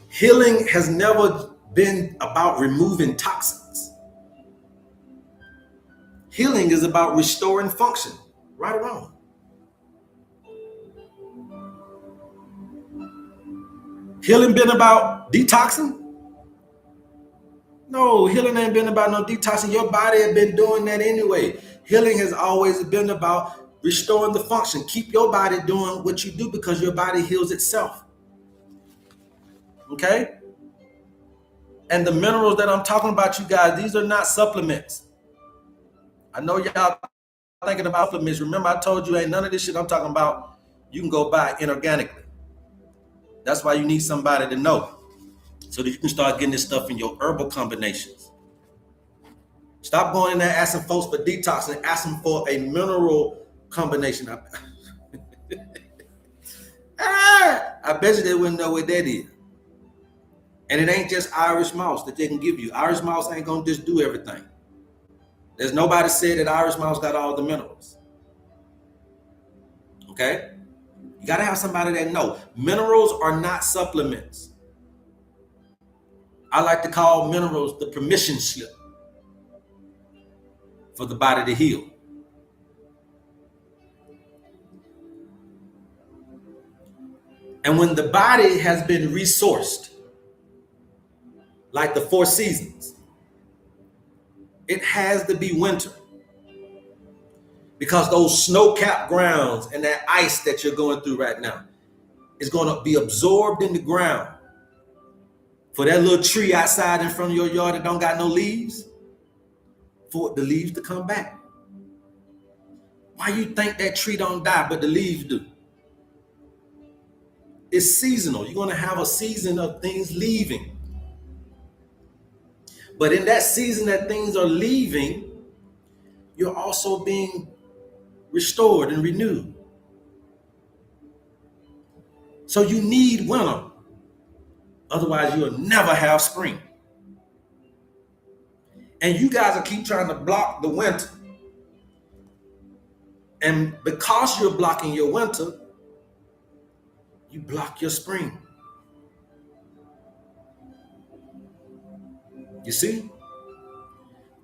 Healing has never been about removing toxins. Healing is about restoring function, right or wrong. Healing been about detoxing? No, healing ain't been about no detoxing. Your body has been doing that anyway. Healing has always been about restoring the function. Keep your body doing what you do because your body heals itself. Okay? And the minerals that I'm talking about, you guys, these are not supplements. I know y'all thinking about supplements. Remember, I told you ain't none of this shit I'm talking about you can go buy inorganically. That's why you need somebody to know so that you can start getting this stuff in your herbal combinations. Stop going in there asking folks for detox and ask them for a mineral combination. I bet you they wouldn't know what that is. And it ain't just Irish mouse that they can give you. Irish mouse ain't gonna just do everything. There's nobody said that Irish mouse got all the minerals. Okay? You gotta have somebody that know. Minerals are not supplements. I like to call minerals the permission slip for the body to heal. And when the body has been resourced, like the 4 seasons, it has to be winter. Because those snow-capped grounds and that ice that you're going through right now is going to be absorbed in the ground. For that little tree outside in front of your yard that don't got no leaves, for the leaves to come back. Why you think that tree don't die, but the leaves do? It's seasonal. You're going to have a season of things leaving. But in that season that things are leaving, you're also being restored and renewed. So you need winter. Otherwise, you'll never have spring. And you guys will keep trying to block the winter. And because you're blocking your winter, you block your spring. You see?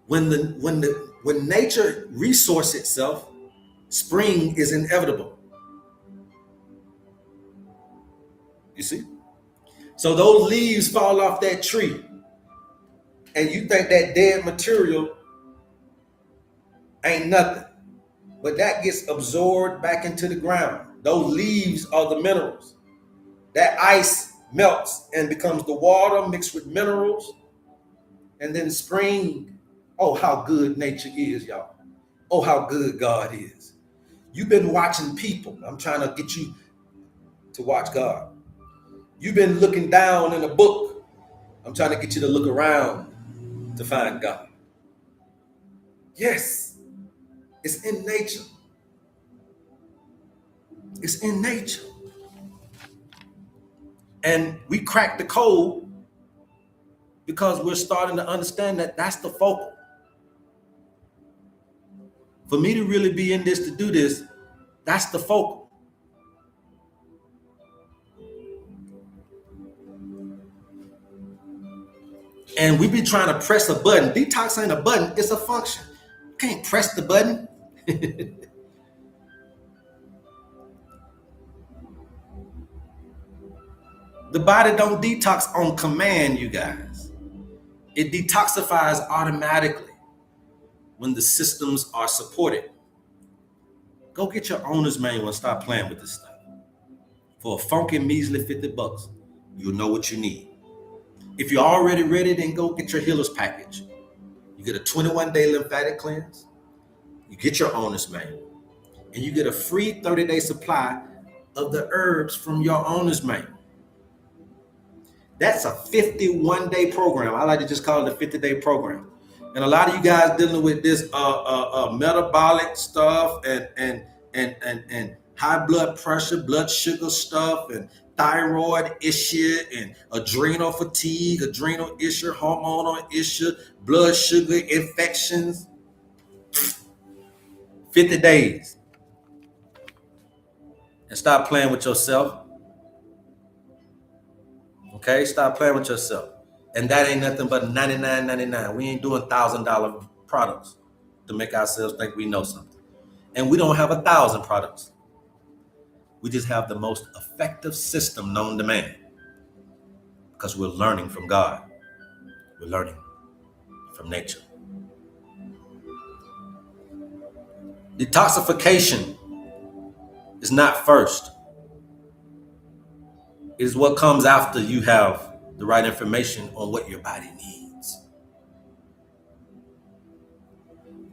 When nature resources itself, spring is inevitable. You see? So those leaves fall off that tree, and you think that dead material ain't nothing, but that gets absorbed back into the ground. Those leaves are the minerals. That ice melts and becomes the water mixed with minerals, and then spring. Oh, how good nature is, y'all. Oh, how good God is. You've been watching people. I'm trying to get you to watch God. You've been looking down in a book. I'm trying to get you to look around to find God. Yes, it's in nature. It's in nature. And we cracked the code because we're starting to understand that that's the focal. For me to really be in this, to do this, that's the focal. And we be trying to press a button. Detox ain't a button, it's a function. You can't press the button. The body don't detox on command, you guys. It detoxifies automatically when the systems are supported. Go get your owner's manual and start playing with this stuff. For a funky measly $50, you'll know what you need. If you're already ready, then go get your healer's package. You get a 21-day lymphatic cleanse, you get your owner's manual, and you get a free 30-day supply of the herbs from your owner's manual. That's a 51-day program. I like to just call it a 50-day program. And a lot of you guys dealing with this metabolic stuff and high blood pressure, blood sugar stuff, and thyroid issue, and adrenal fatigue, adrenal issue, hormonal issue, blood sugar infections. 50 days. And stop playing with yourself. Okay, stop playing with yourself. And that ain't nothing but $99.99. We ain't doing $1,000 products to make ourselves think we know something. And we don't have 1,000 products. We just have the most effective system known to man. Because we're learning from God. We're learning from nature. Detoxification is not first. It is what comes after you have the right information on what your body needs.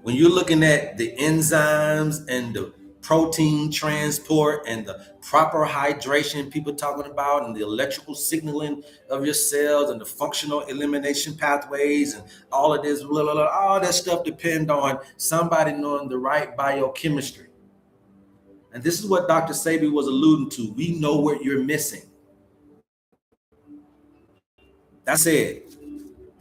When you're looking at the enzymes and the protein transport and the proper hydration people talking about, and the electrical signaling of your cells and the functional elimination pathways and all of this, blah, blah, blah, all that stuff depend on somebody knowing the right biochemistry. And this is what Dr. Sabi was alluding to. We know what you're missing. That's it.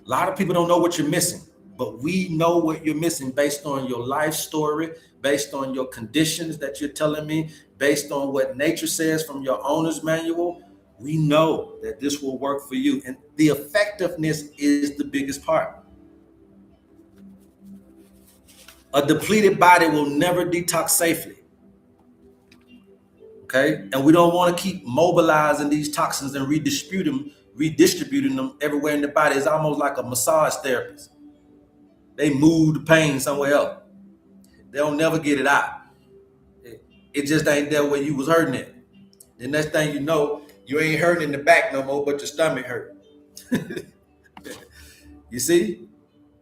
A lot of people don't know what you're missing, but we know what you're missing based on your life story, based on your conditions that you're telling me, based on what nature says from your owner's manual. We know that this will work for you. And the effectiveness is the biggest part. A depleted body will never detox safely. Okay? And we don't want to keep mobilizing these toxins and redistributing them everywhere in the body. It's almost like a massage therapist. They move the pain somewhere else. They don't never get it out. It just ain't there where you was hurting it. The next thing you know, you ain't hurting in the back no more, but your stomach hurt. You see?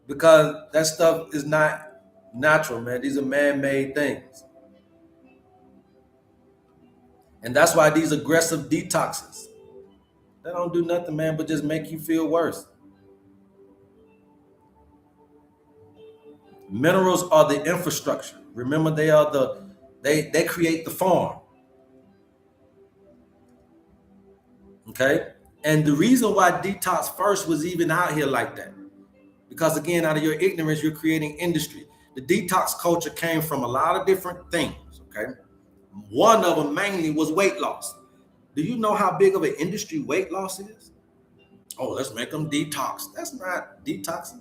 Because that stuff is not natural, man. These are man-made things. And that's why these aggressive detoxes, they don't do nothing, man, but just make you feel worse. Minerals are the infrastructure. Remember, they are They create the farm. Okay? And the reason why Detox first was even out here like that, because again, out of your ignorance, you're creating industry. The detox culture came from a lot of different things. Okay? One of them mainly was weight loss. Do you know how big of an industry weight loss is? Oh, let's make them detox. That's not detoxing.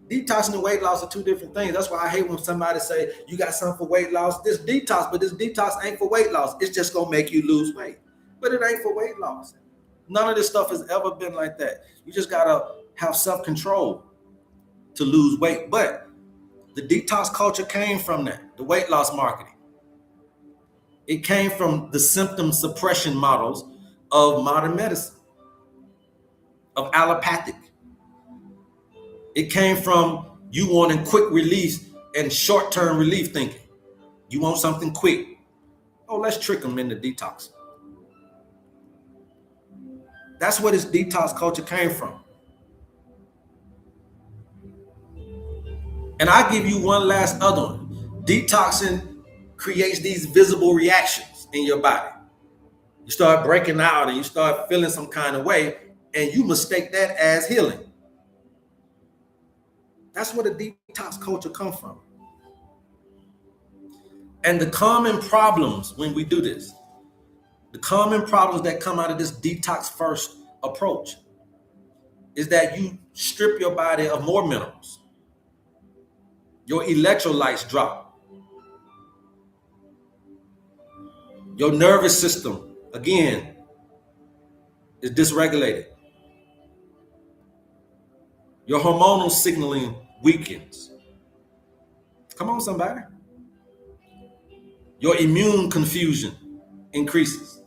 Detoxing and weight loss are two different things. That's why I hate when somebody say, you got something for weight loss. This detox, but this detox ain't for weight loss. It's just going to make you lose weight. But it ain't for weight loss. None of this stuff has ever been like that. You just got to have self-control to lose weight. But the detox culture came from that, the weight loss marketing. It came from the symptom suppression models of modern medicine, of allopathic. It came from you wanting quick release and short-term relief thinking. You want something quick. Oh, let's trick them into detox. That's where this detox culture came from. And I give you one last other one. Detoxing creates these visible reactions in your body. You start breaking out and you start feeling some kind of way, and you mistake that as healing. That's where the detox culture comes from. And the common problems when we do this, the common problems that come out of this detox first approach is that you strip your body of more minerals. Your electrolytes drop. Your nervous system, again, is dysregulated. Your hormonal signaling weakens. Come on, somebody. Your immune confusion increases.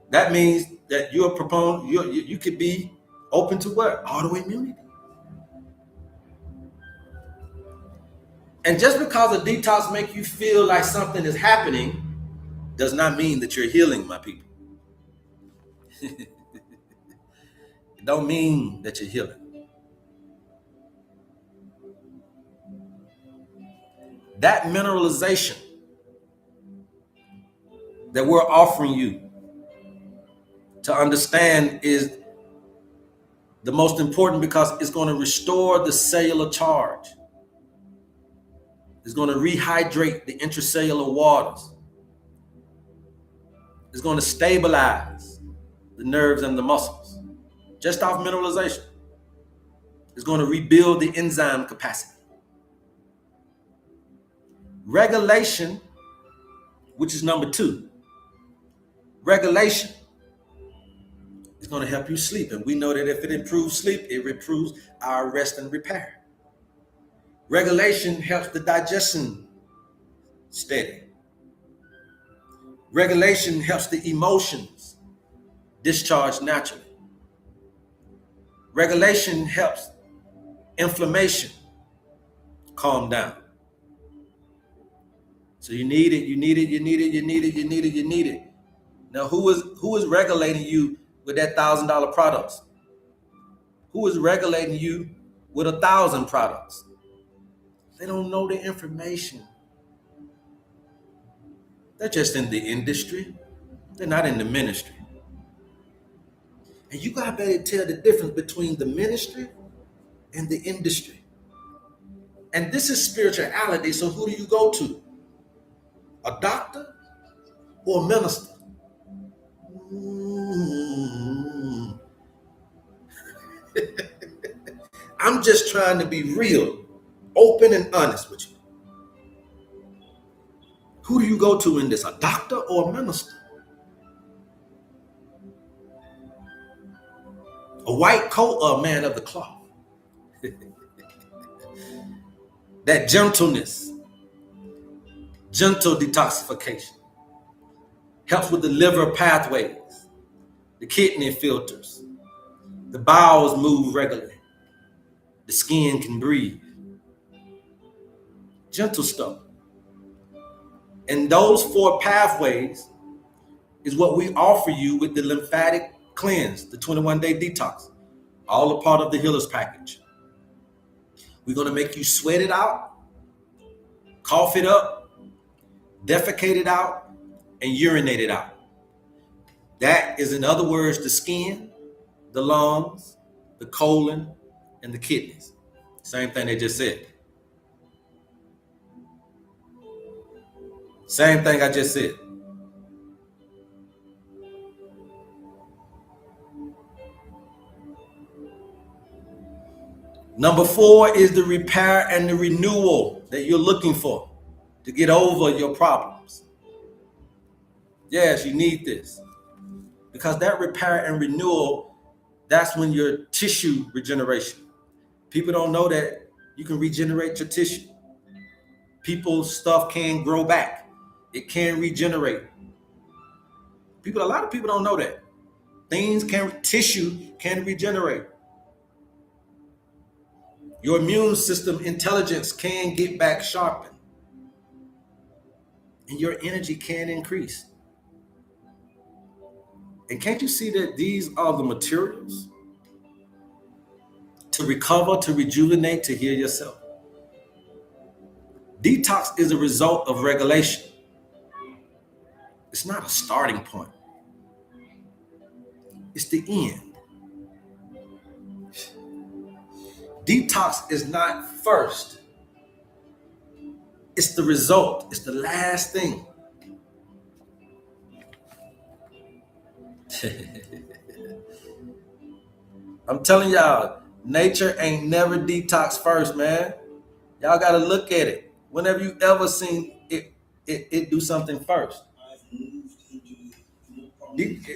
That means that you're a proponent, you could be open to what? Autoimmunity. And just because a detox makes you feel like something is happening does not mean that you're healing, my people. It don't mean that you're healing. That mineralization that we're offering you to understand is the most important, because it's going to restore the cellular charge. It's going to rehydrate the intracellular waters. It's going to stabilize the nerves and the muscles just off mineralization. It's going to rebuild the enzyme capacity. Regulation, which is number 2. Regulation is going to help you sleep. And we know that if it improves sleep, it improves our rest and repair. Regulation helps the digestion steady. Regulation helps the emotions discharge naturally. Regulation helps inflammation calm down. So you need it, you need it, you need it, you need it, you need it, you need it. Now, who is regulating you with that $1,000 products? Who is regulating you with 1,000 products? They don't know the information. They're just in the industry. They're not in the ministry. And you gotta better tell the difference between the ministry and the industry. And this is spirituality, so who do you go to? A doctor or a minister? I'm just trying to be real, open and honest with you. Who do you go to in this, a doctor or a minister? A white coat or a man of the cloth? That gentleness, gentle detoxification, helps with the liver pathways, the kidney filters, the bowels move regularly, the skin can breathe. Gentle stuff. And those 4 pathways is what we offer you with the lymphatic cleanse, the 21-day detox, all a part of the healer's package. We're going to make you sweat it out, cough it up, defecated out, and urinated out. That is, in other words, the skin, the lungs, the colon, and the kidneys. Same thing they just said. Same thing I just said. Number 4 is the repair and the renewal that you're looking for to get over your problems. Yes, you need this. Because that repair and renewal, that's when your tissue regeneration. People don't know that you can regenerate your tissue. People's stuff can grow back. It can regenerate. A lot of people don't know that. Tissue can regenerate. Your immune system intelligence can get back sharpened. And your energy can increase. And can't you see that these are the materials to recover, to rejuvenate, to heal yourself? Detox is a result of regulation. It's not a starting point. It's the end. Detox is not first. It's the result. It's the last thing. I'm telling y'all, nature ain't never detox first, man. Y'all gotta look at it. Whenever you ever seen it do something first.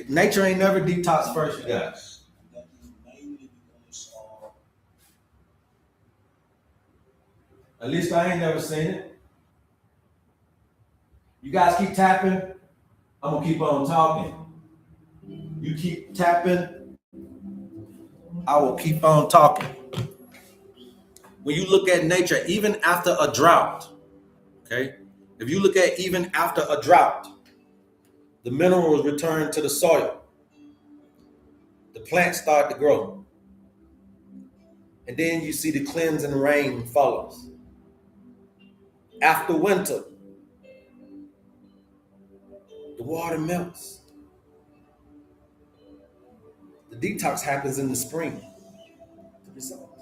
Nature ain't never detox first, you guys. At least I ain't never seen it. You guys keep tapping. I'm gonna keep on talking. You keep tapping. I will keep on talking. When you look at nature, even after a drought, okay? If you look at even after a drought, the minerals return to the soil. The plants start to grow. And then you see the cleansing rain follows. After winter, the water melts. The detox happens in the spring. The result.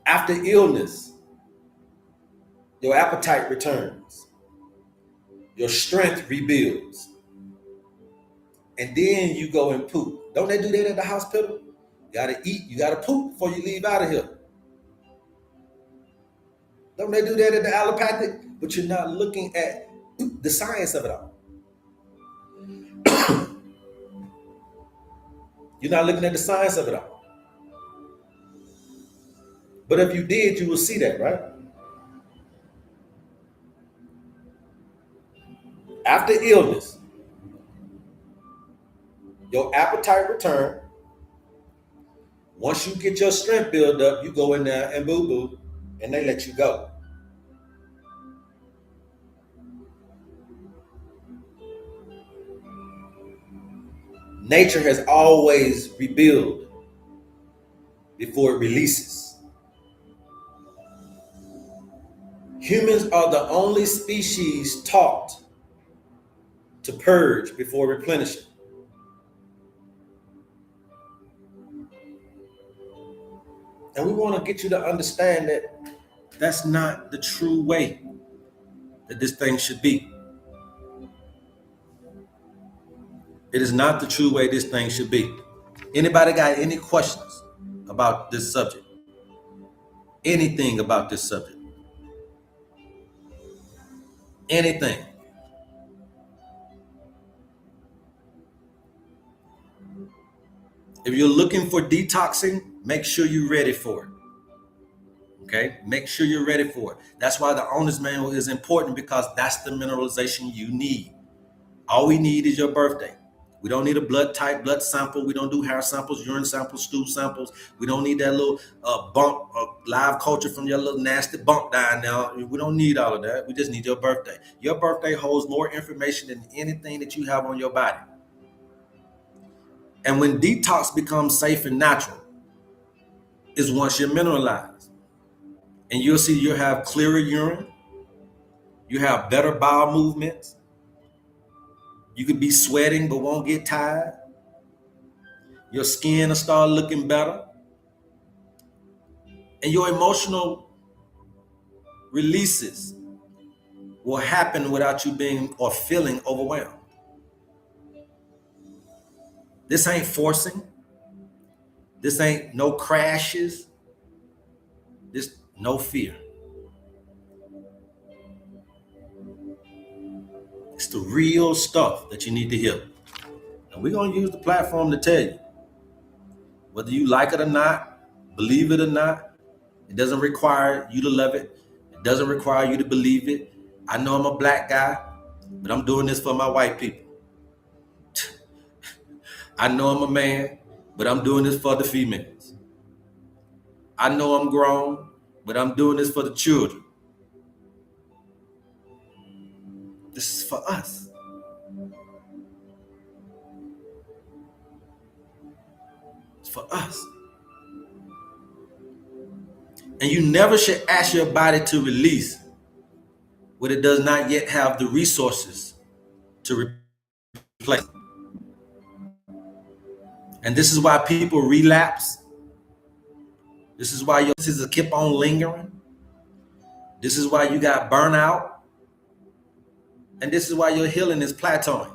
After illness, your appetite returns. Your strength rebuilds. And then you go and poop. Don't they do that at the hospital? You gotta eat, you gotta poop before you leave out of here. Don't they do that at the allopathic? But you're not looking at the science of it all. You're not looking at the science of it all. But if you did, you will see that, right? After illness, your appetite return. Once you get your strength built up, you go in there and boo-boo, and they let you go. Nature has always rebuilt before it releases. Humans are the only species taught to purge before replenishing. And we want to get you to understand that that's not the true way that this thing should be. It is not the true way this thing should be. Anybody got any questions about this subject? Anything about this subject? Anything? If you're looking for detoxing, make sure you're ready for it. Okay? Make sure you're ready for it. That's why the owner's manual is important, because that's the mineralization you need. All we need is your birthday. We don't need a blood type, blood sample. We don't do hair samples, urine samples, stool samples. We don't need that little bump live culture from your little nasty bump down there. We don't need all of that. We just need your birthday. Your birthday holds more information than anything that you have on your body. And when detox becomes safe and natural is once you're mineralized. And you'll see you'll have clearer urine. You have better bowel movements. You could be sweating but won't get tired. Your skin will start looking better. And your emotional releases will happen without you being or feeling overwhelmed. This ain't forcing. This ain't no crashes. This no fear. It's the real stuff that you need to hear. And we're going to use the platform to tell you whether you like it or not, believe it or not. It doesn't require you to love it. It doesn't require you to believe it. I know I'm a black guy, but I'm doing this for my white people. I know I'm a man, but I'm doing this for the females. I know I'm grown, but I'm doing this for the children. This is for us. It's for us. And you never should ask your body to release what it does not yet have the resources to replace. And this is why people relapse. This is why your diseases keep on lingering. This is why you got burnout. And this is why your healing is plateauing.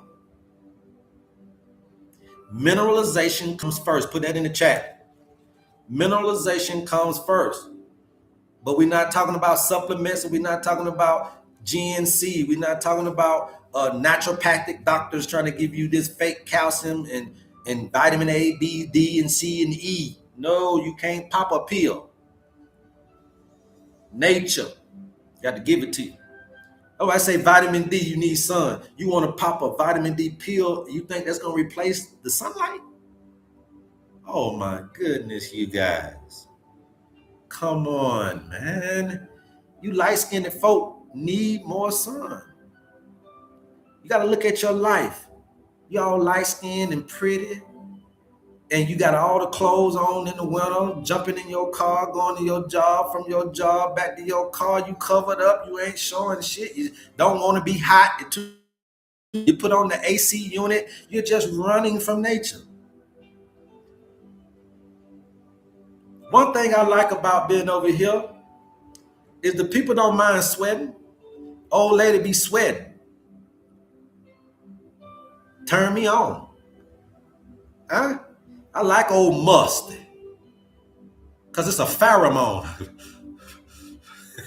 Mineralization comes first. Put that in the chat. Mineralization comes first. But we're not talking about supplements. We're not talking about GNC. We're not talking about naturopathic doctors trying to give you this fake calcium and vitamin A, B, D, and C, and E. No, you can't pop a pill. Nature got to give it to you. Oh, I say vitamin D, you need sun. You want to pop a vitamin D pill, you think that's going to replace the sunlight? Oh my goodness, you guys. Come on, man. You light-skinned folk need more sun. You got to look at your life. You all light-skinned and pretty, and you got all the clothes on in the winter, jumping in your car, going to your job, from your job back to your car. You covered up. You ain't showing shit. You don't want to be hot. You put on the AC unit. You're just running from nature. One thing I like about being over here is the people don't mind sweating. Old lady be sweating. Turn me on. Huh? I like old musty. Because it's a pheromone.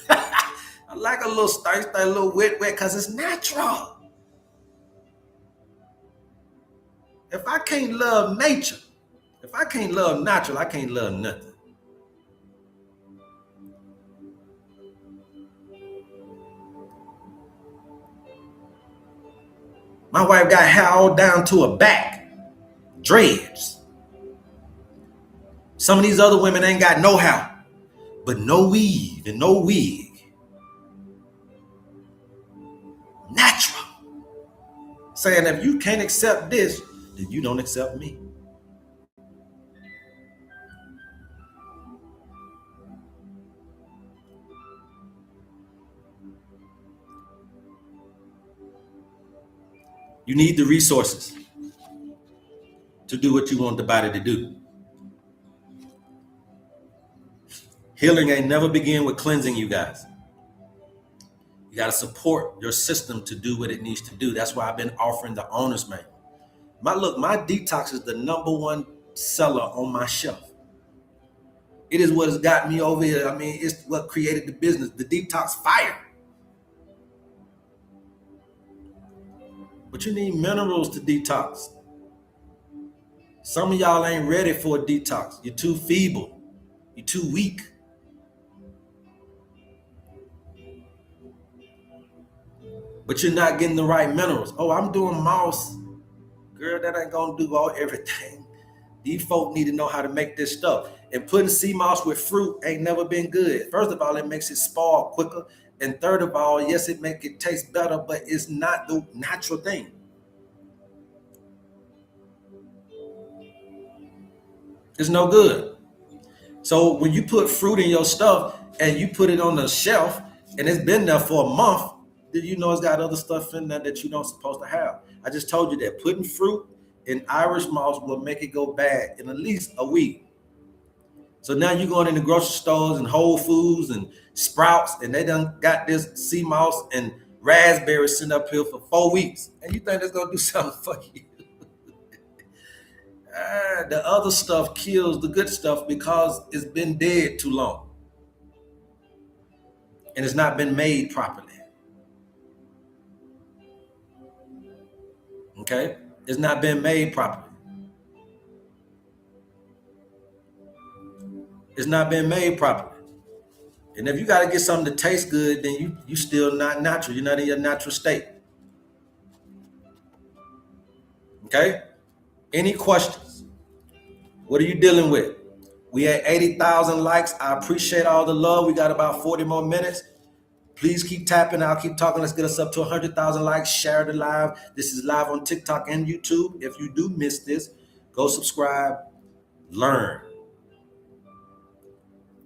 I like a little stank, a little wet, because it's natural. If I can't love nature, if I can't love natural, I can't love nothing. My wife got hair all down to her back. Dreads. Some of these other women ain't got no hair, but no weave and no wig. Natural. Saying if you can't accept this, then you don't accept me. You need the resources to do what you want the body to do. Healing ain't never begin with cleansing, you guys. You got to support your system to do what it needs to do. That's why I've been offering the owner's manual. My Detox is the #1 seller on my shelf. It is what has got me over here. I mean, it's what created the business, the Detox fire. But you need minerals to detox. Some of y'all ain't ready for a detox. You're too feeble. You're too weak. But you're not getting the right minerals. Oh, I'm doing moss. Girl, that ain't gonna do everything. These folk need to know how to make this stuff. And putting sea moss with fruit ain't never been good. First of all, it makes it spoil quicker. And third of all, yes, it make it taste better, but it's not the natural thing. It's no good. So when you put fruit in your stuff and you put it on the shelf and it's been there for a month, Did you know it's got other stuff in there that you don't supposed to have? I just told you that putting fruit in Irish moss will make it go bad in at least a week. So now you're going in the grocery stores and Whole Foods and Sprouts, and they done got this sea moss and raspberries sitting up here for 4 weeks, and you think that's gonna do something for you? The other stuff kills the good stuff because it's been dead too long and it's not been made properly. Okay, it's not been made properly. It's not been made properly. And if you got to get something to taste good, then you still not natural. You're not in your natural state. Okay? Any questions? What are you dealing with? We at 80,000 likes. I appreciate all the love. We got about 40 more minutes. Please keep tapping. I'll keep talking. Let's get us up to 100,000 likes. Share the live. This is live on TikTok and YouTube. If you do miss this, go subscribe. Learn.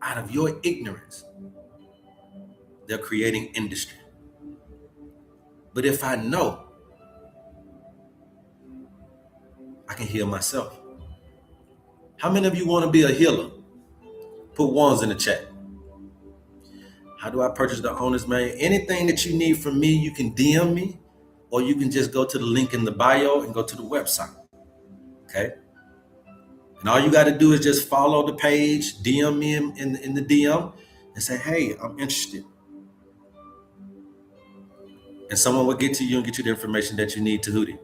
Out of your ignorance, they're creating industry. But if I know, I can heal myself. How many of you want to be a healer? Put ones in the chat. How do I purchase the owner's manual? Anything that you need from me, you can DM me, or you can just go to the link in the bio and go to the website. Okay? And all you got to do is just follow the page, DM me in the DM, and say, hey, I'm interested. And someone will get to you and get you the information that you need, Tahuti.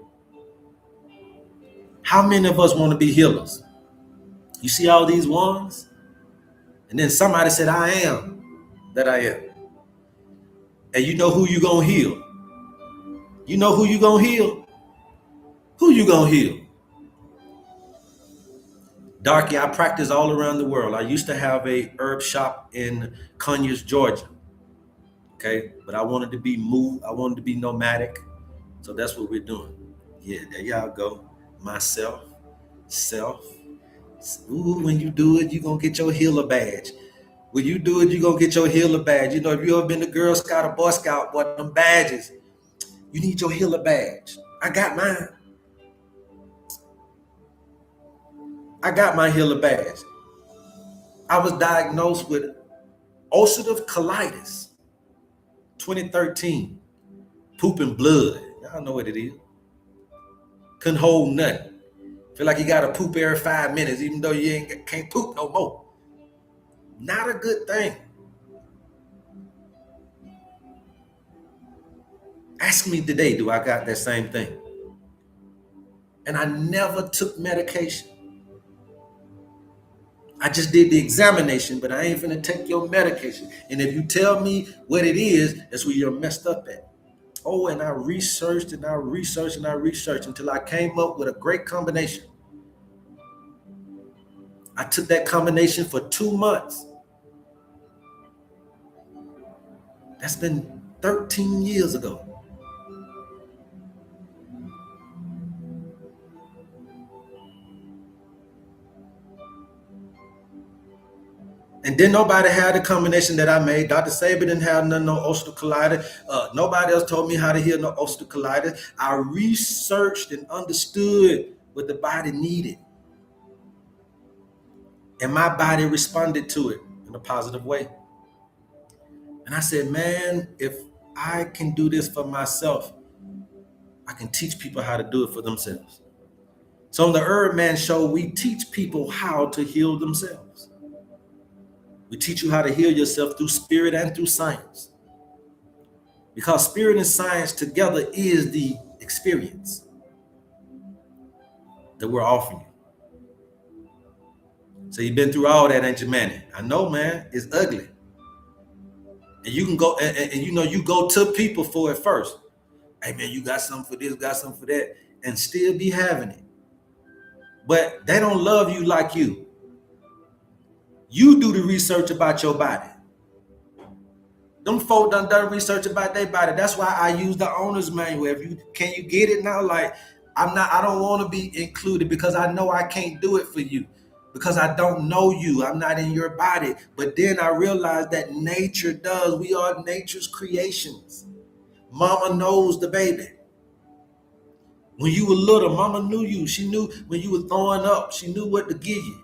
How many of us want to be healers? You see all these ones? And then somebody said, I am that I am. And you know who you going to heal? You know who you going to heal? Who you going to heal? Darky, I practice all around the world. I used to have a herb shop in Conyers, Georgia. Okay, but I wanted to be moved. I wanted to be nomadic. So that's what we're doing. Yeah, there y'all go. Myself, self. Ooh, when you do it, you're going to get your healer badge. When you do it, you're going to get your healer badge. You know, if you ever been to Girl Scout or Boy Scout, what them badges, you need your healer badge. I got mine. I got my healer badge. I was diagnosed with ulcerative colitis, 2013, pooping blood. Y'all know what it is. Couldn't hold nothing. Feel like you got to poop every 5 minutes, even though you can't poop no more. Not a good thing. Ask me today, do I got that same thing? And I never took medication. I just did the examination, but I ain't finna take your medication. And if you tell me what it is, that's where you're messed up at. Oh, and I researched and I researched and I researched until I came up with a great combination. I took that combination for 2 months. That's been 13 years ago. And then nobody had the combination that I made. Dr. Saber didn't have no ulcerative colitis. Nobody else told me how to heal no ulcerative colitis. I researched and understood what the body needed. And my body responded to it in a positive way. And I said, man, if I can do this for myself, I can teach people how to do it for themselves. So on the HerbMan Show, we teach people how to heal themselves. We teach you how to heal yourself through spirit and through science. Because spirit and science together is the experience that we're offering you. So you've been through all that, ain't you, man? I know, man, it's ugly. And you can go, and you know, you go to people for it first. Hey, man, you got something for this, got something for that, and still be having it. But they don't love you like you. You do the research about your body. Them folk done research about their body. That's why I use the owner's manual. Can you get it now? Like, I don't want to be included because I know I can't do it for you. Because I don't know you. I'm not in your body. But then I realized that nature does. We are nature's creations. Mama knows the baby. When you were little, mama knew you. She knew when you were throwing up. She knew what to give you.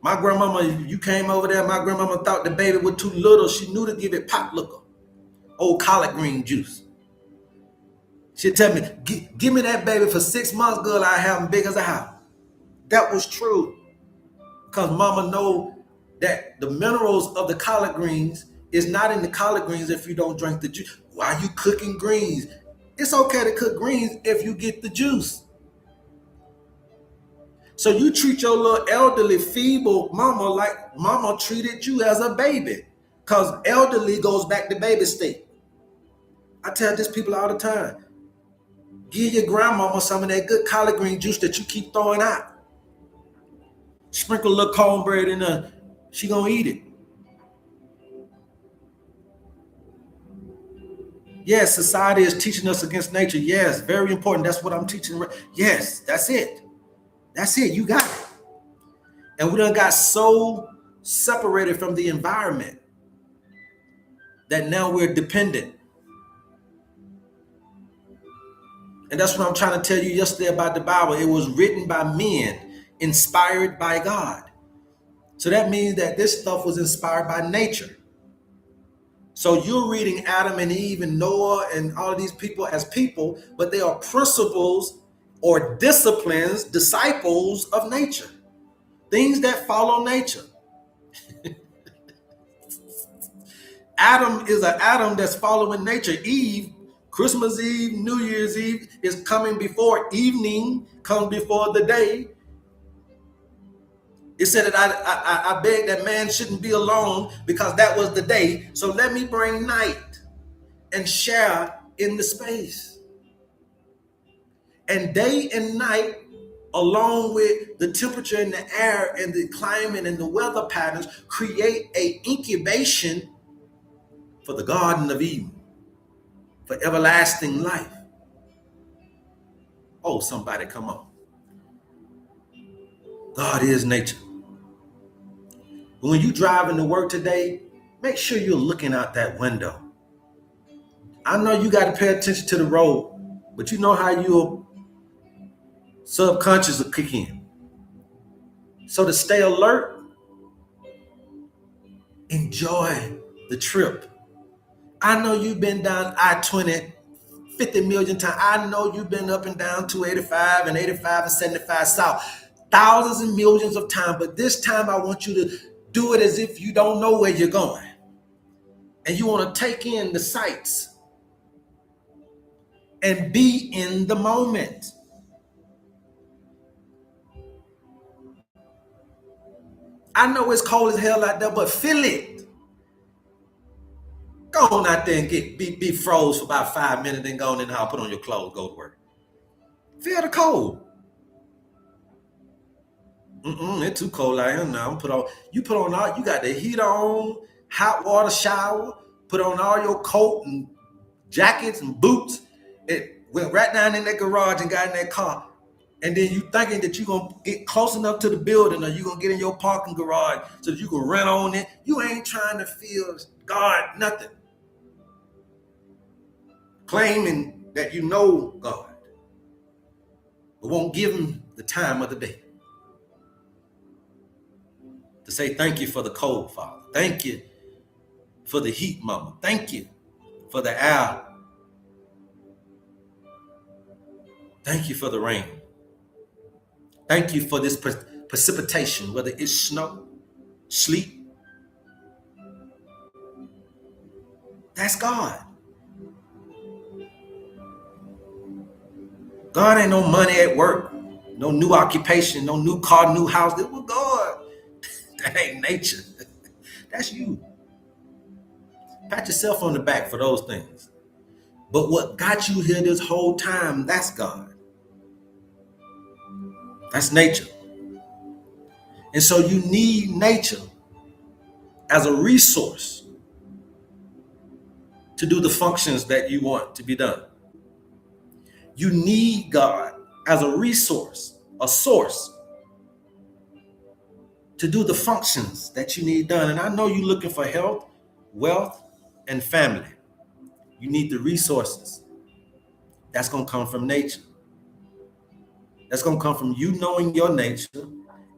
My grandmama, you came over there, my grandmama thought the baby was too little. She knew to give it pop liquor, old collard green juice. She'd tell me, give me that baby for 6 months, girl, I have him big as a house. That was true. Because mama know that the minerals of the collard greens is not in the collard greens if you don't drink the juice. Why are you cooking greens? It's okay to cook greens if you get the juice. So you treat your little elderly, feeble mama like mama treated you as a baby. Because elderly goes back to baby state. I tell these people all the time, give your grandmama some of that good collard green juice that you keep throwing out. Sprinkle a little cornbread in her, she gonna eat it. Yes, society is teaching us against nature. Yes, very important. That's what I'm teaching. Yes, that's it. That's it. You got it. And we done got so separated from the environment that now we're dependent. And that's what I'm trying to tell you yesterday about the Bible. It was written by men, inspired by God. So that means that this stuff was inspired by nature. So you're reading Adam and Eve and Noah and all of these people as people, but they are principles or disciplines, disciples of nature. Things that follow nature. Adam is an Adam that's following nature. Eve, Christmas Eve, New Year's Eve is coming before evening, comes before the day. It said that I beg that man shouldn't be alone because that was the day. So let me bring night and share in the space. And day and night, along with the temperature in the air and the climate and the weather patterns, create an incubation for the Garden of Eden, for everlasting life. Oh, somebody come on. God is nature. When you driving to work today, make sure you're looking out that window. I know you got to pay attention to the road, but you know how your subconscious will kick in. So to stay alert, enjoy the trip. I know you've been down I-20 50 million times. I know you've been up and down 285 and 85 and 75 south thousands and millions of times, but this time I want you to do it as if you don't know where you're going. And you want to take in the sights and be in the moment. I know it's cold as hell out there, but feel it. Go on out there and be froze for about 5 minutes, then go on in the house, put on your clothes, go to work. Feel the cold. It's too cold out here now. You put on all, you got the heat on, hot water shower, put on all your coat and jackets and boots. It went right down in that garage and got in that car. And then you thinking that you're going to get close enough to the building or you're going to get in your parking garage so that you can run on it. You ain't trying to feel God, nothing. Claiming that you know God, but won't give him the time of the day. To say thank you for the cold, Father. Thank you for the heat, Mama. Thank you for the air. Thank you for the rain. Thank you for this precipitation, whether it's snow, sleet. That's God. God ain't no money at work, no new occupation, no new car, new house. That was God. That ain't nature. That's you. Pat yourself on the back for those things. But what got you here this whole time, that's God. That's nature. And so you need nature as a resource to do the functions that you want to be done. You need God as a resource, a source, to do the functions that you need done. And I know you're looking for health, wealth, and family. You need the resources. That's going to come from nature. That's going to come from you knowing your nature,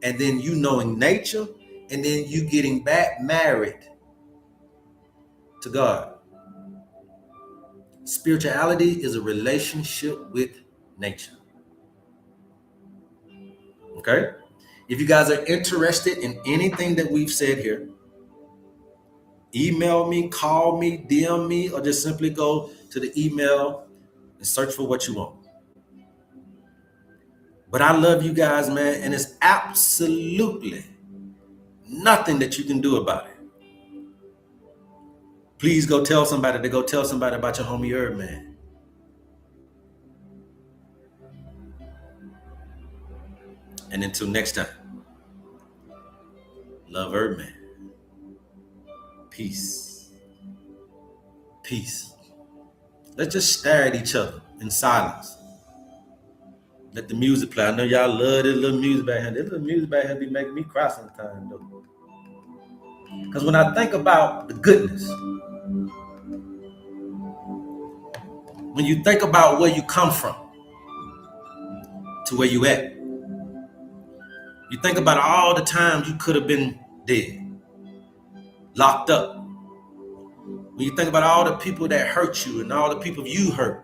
and then you knowing nature, and then you getting back married to God. Spirituality is a relationship with nature. Okay? If you guys are interested in anything that we've said here, email me, call me, DM me, or just simply go to the email and search for what you want. But I love you guys, man, and it's absolutely nothing that you can do about it. Please go tell somebody to go tell somebody about your homie HerbMan. And until next time, love HerbMan. Peace. Peace. Let's just stare at each other in silence. Let the music play. I know y'all love this little music back here. This little music back here be making me cry sometimes, though. Because when I think about the goodness, when you think about where you come from to where you at, you think about all the times you could have been dead, locked up. When you think about all the people that hurt you and all the people you hurt,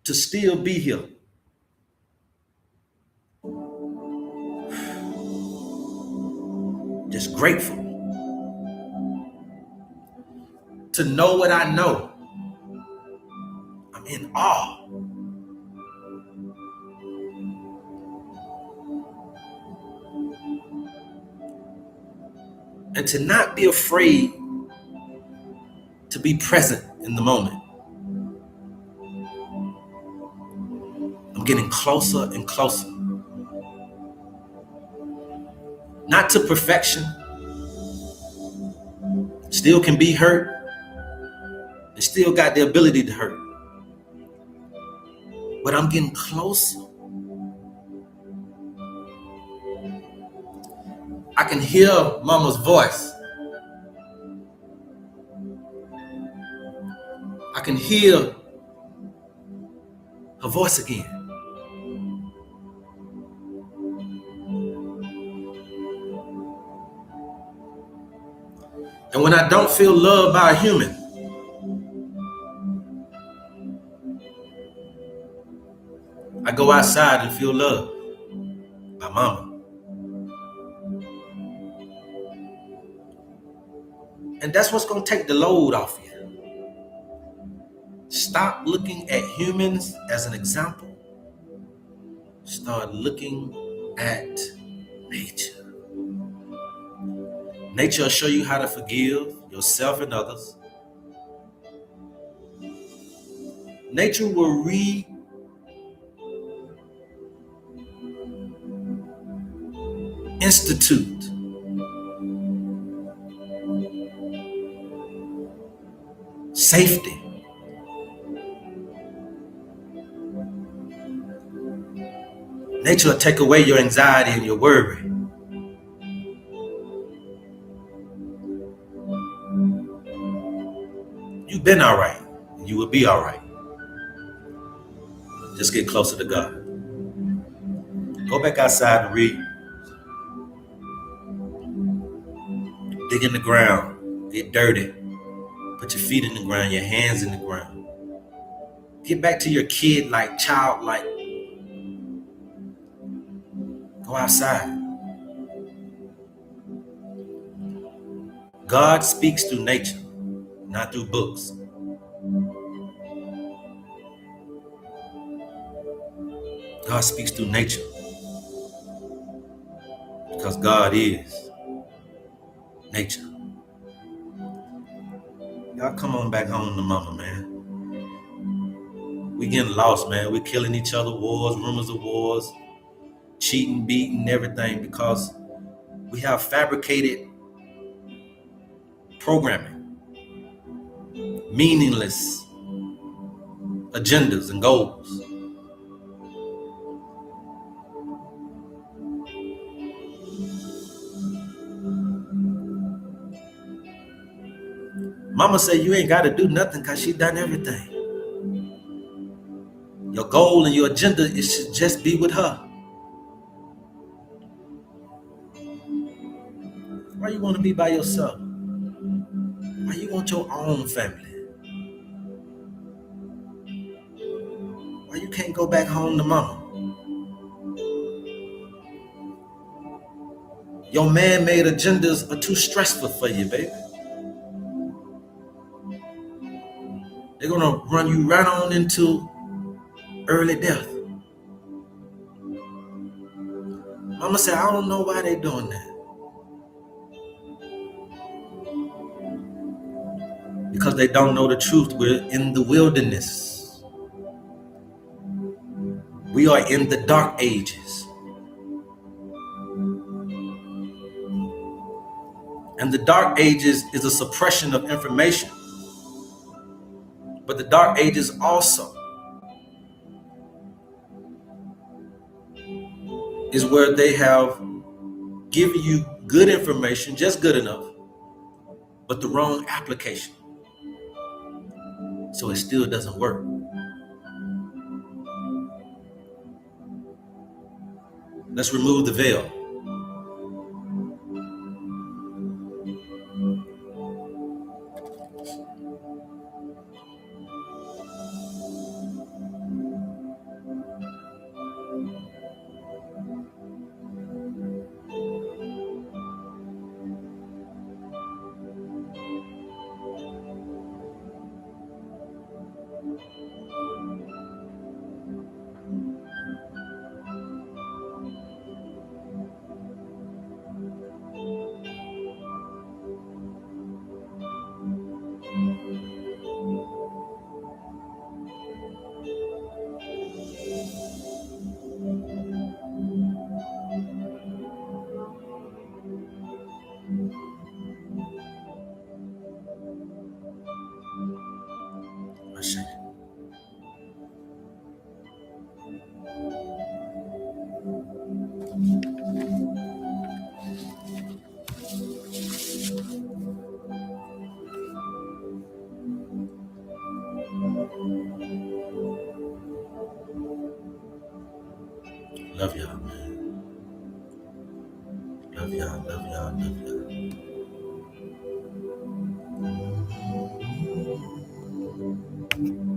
to still be here. Just grateful. To know what I know, I'm in awe. And to not be afraid to be present in the moment. I'm getting closer and closer. Not to perfection. Still can be hurt. And still got the ability to hurt. But I'm getting closer. I can hear mama's voice. I can hear her voice again. And when I don't feel loved by a human, I go outside and feel loved by mama. And that's what's going to take the load off you. Stop looking at humans as an example. Start looking at nature. Nature will show you how to forgive yourself and others. Nature will reinstitute safety. Nature will take away your anxiety and your worry. You've been all right. You will be all right. Just get closer to God. Go back outside and read. Dig in the ground. Get dirty. Put your feet in the ground, your hands in the ground. Get back to your kid-like, childlike. Go outside. God speaks through nature, not through books. God speaks through nature because God is nature. Y'all come on back home to mama, man. We getting lost, man. We're killing each other, wars, rumors of wars, cheating, beating, everything because we have fabricated programming, meaningless agendas and goals. Mama say you ain't got to do nothing because she done everything. Your goal and your agenda is to just be with her. Why you want to be by yourself? Why you want your own family? Why you can't go back home to mama? Your man-made agendas are too stressful for you, baby. They're gonna run you right on into early death. Mama said, I don't know why they doing that. Because they don't know the truth. We're in the wilderness. We are in the dark ages. And the dark ages is a suppression of information. But the dark ages also is where they have given you good information, just good enough, but the wrong application. So it still doesn't work. Let's remove the veil. Love y'all, man. Love y'all, love y'all, love y'all.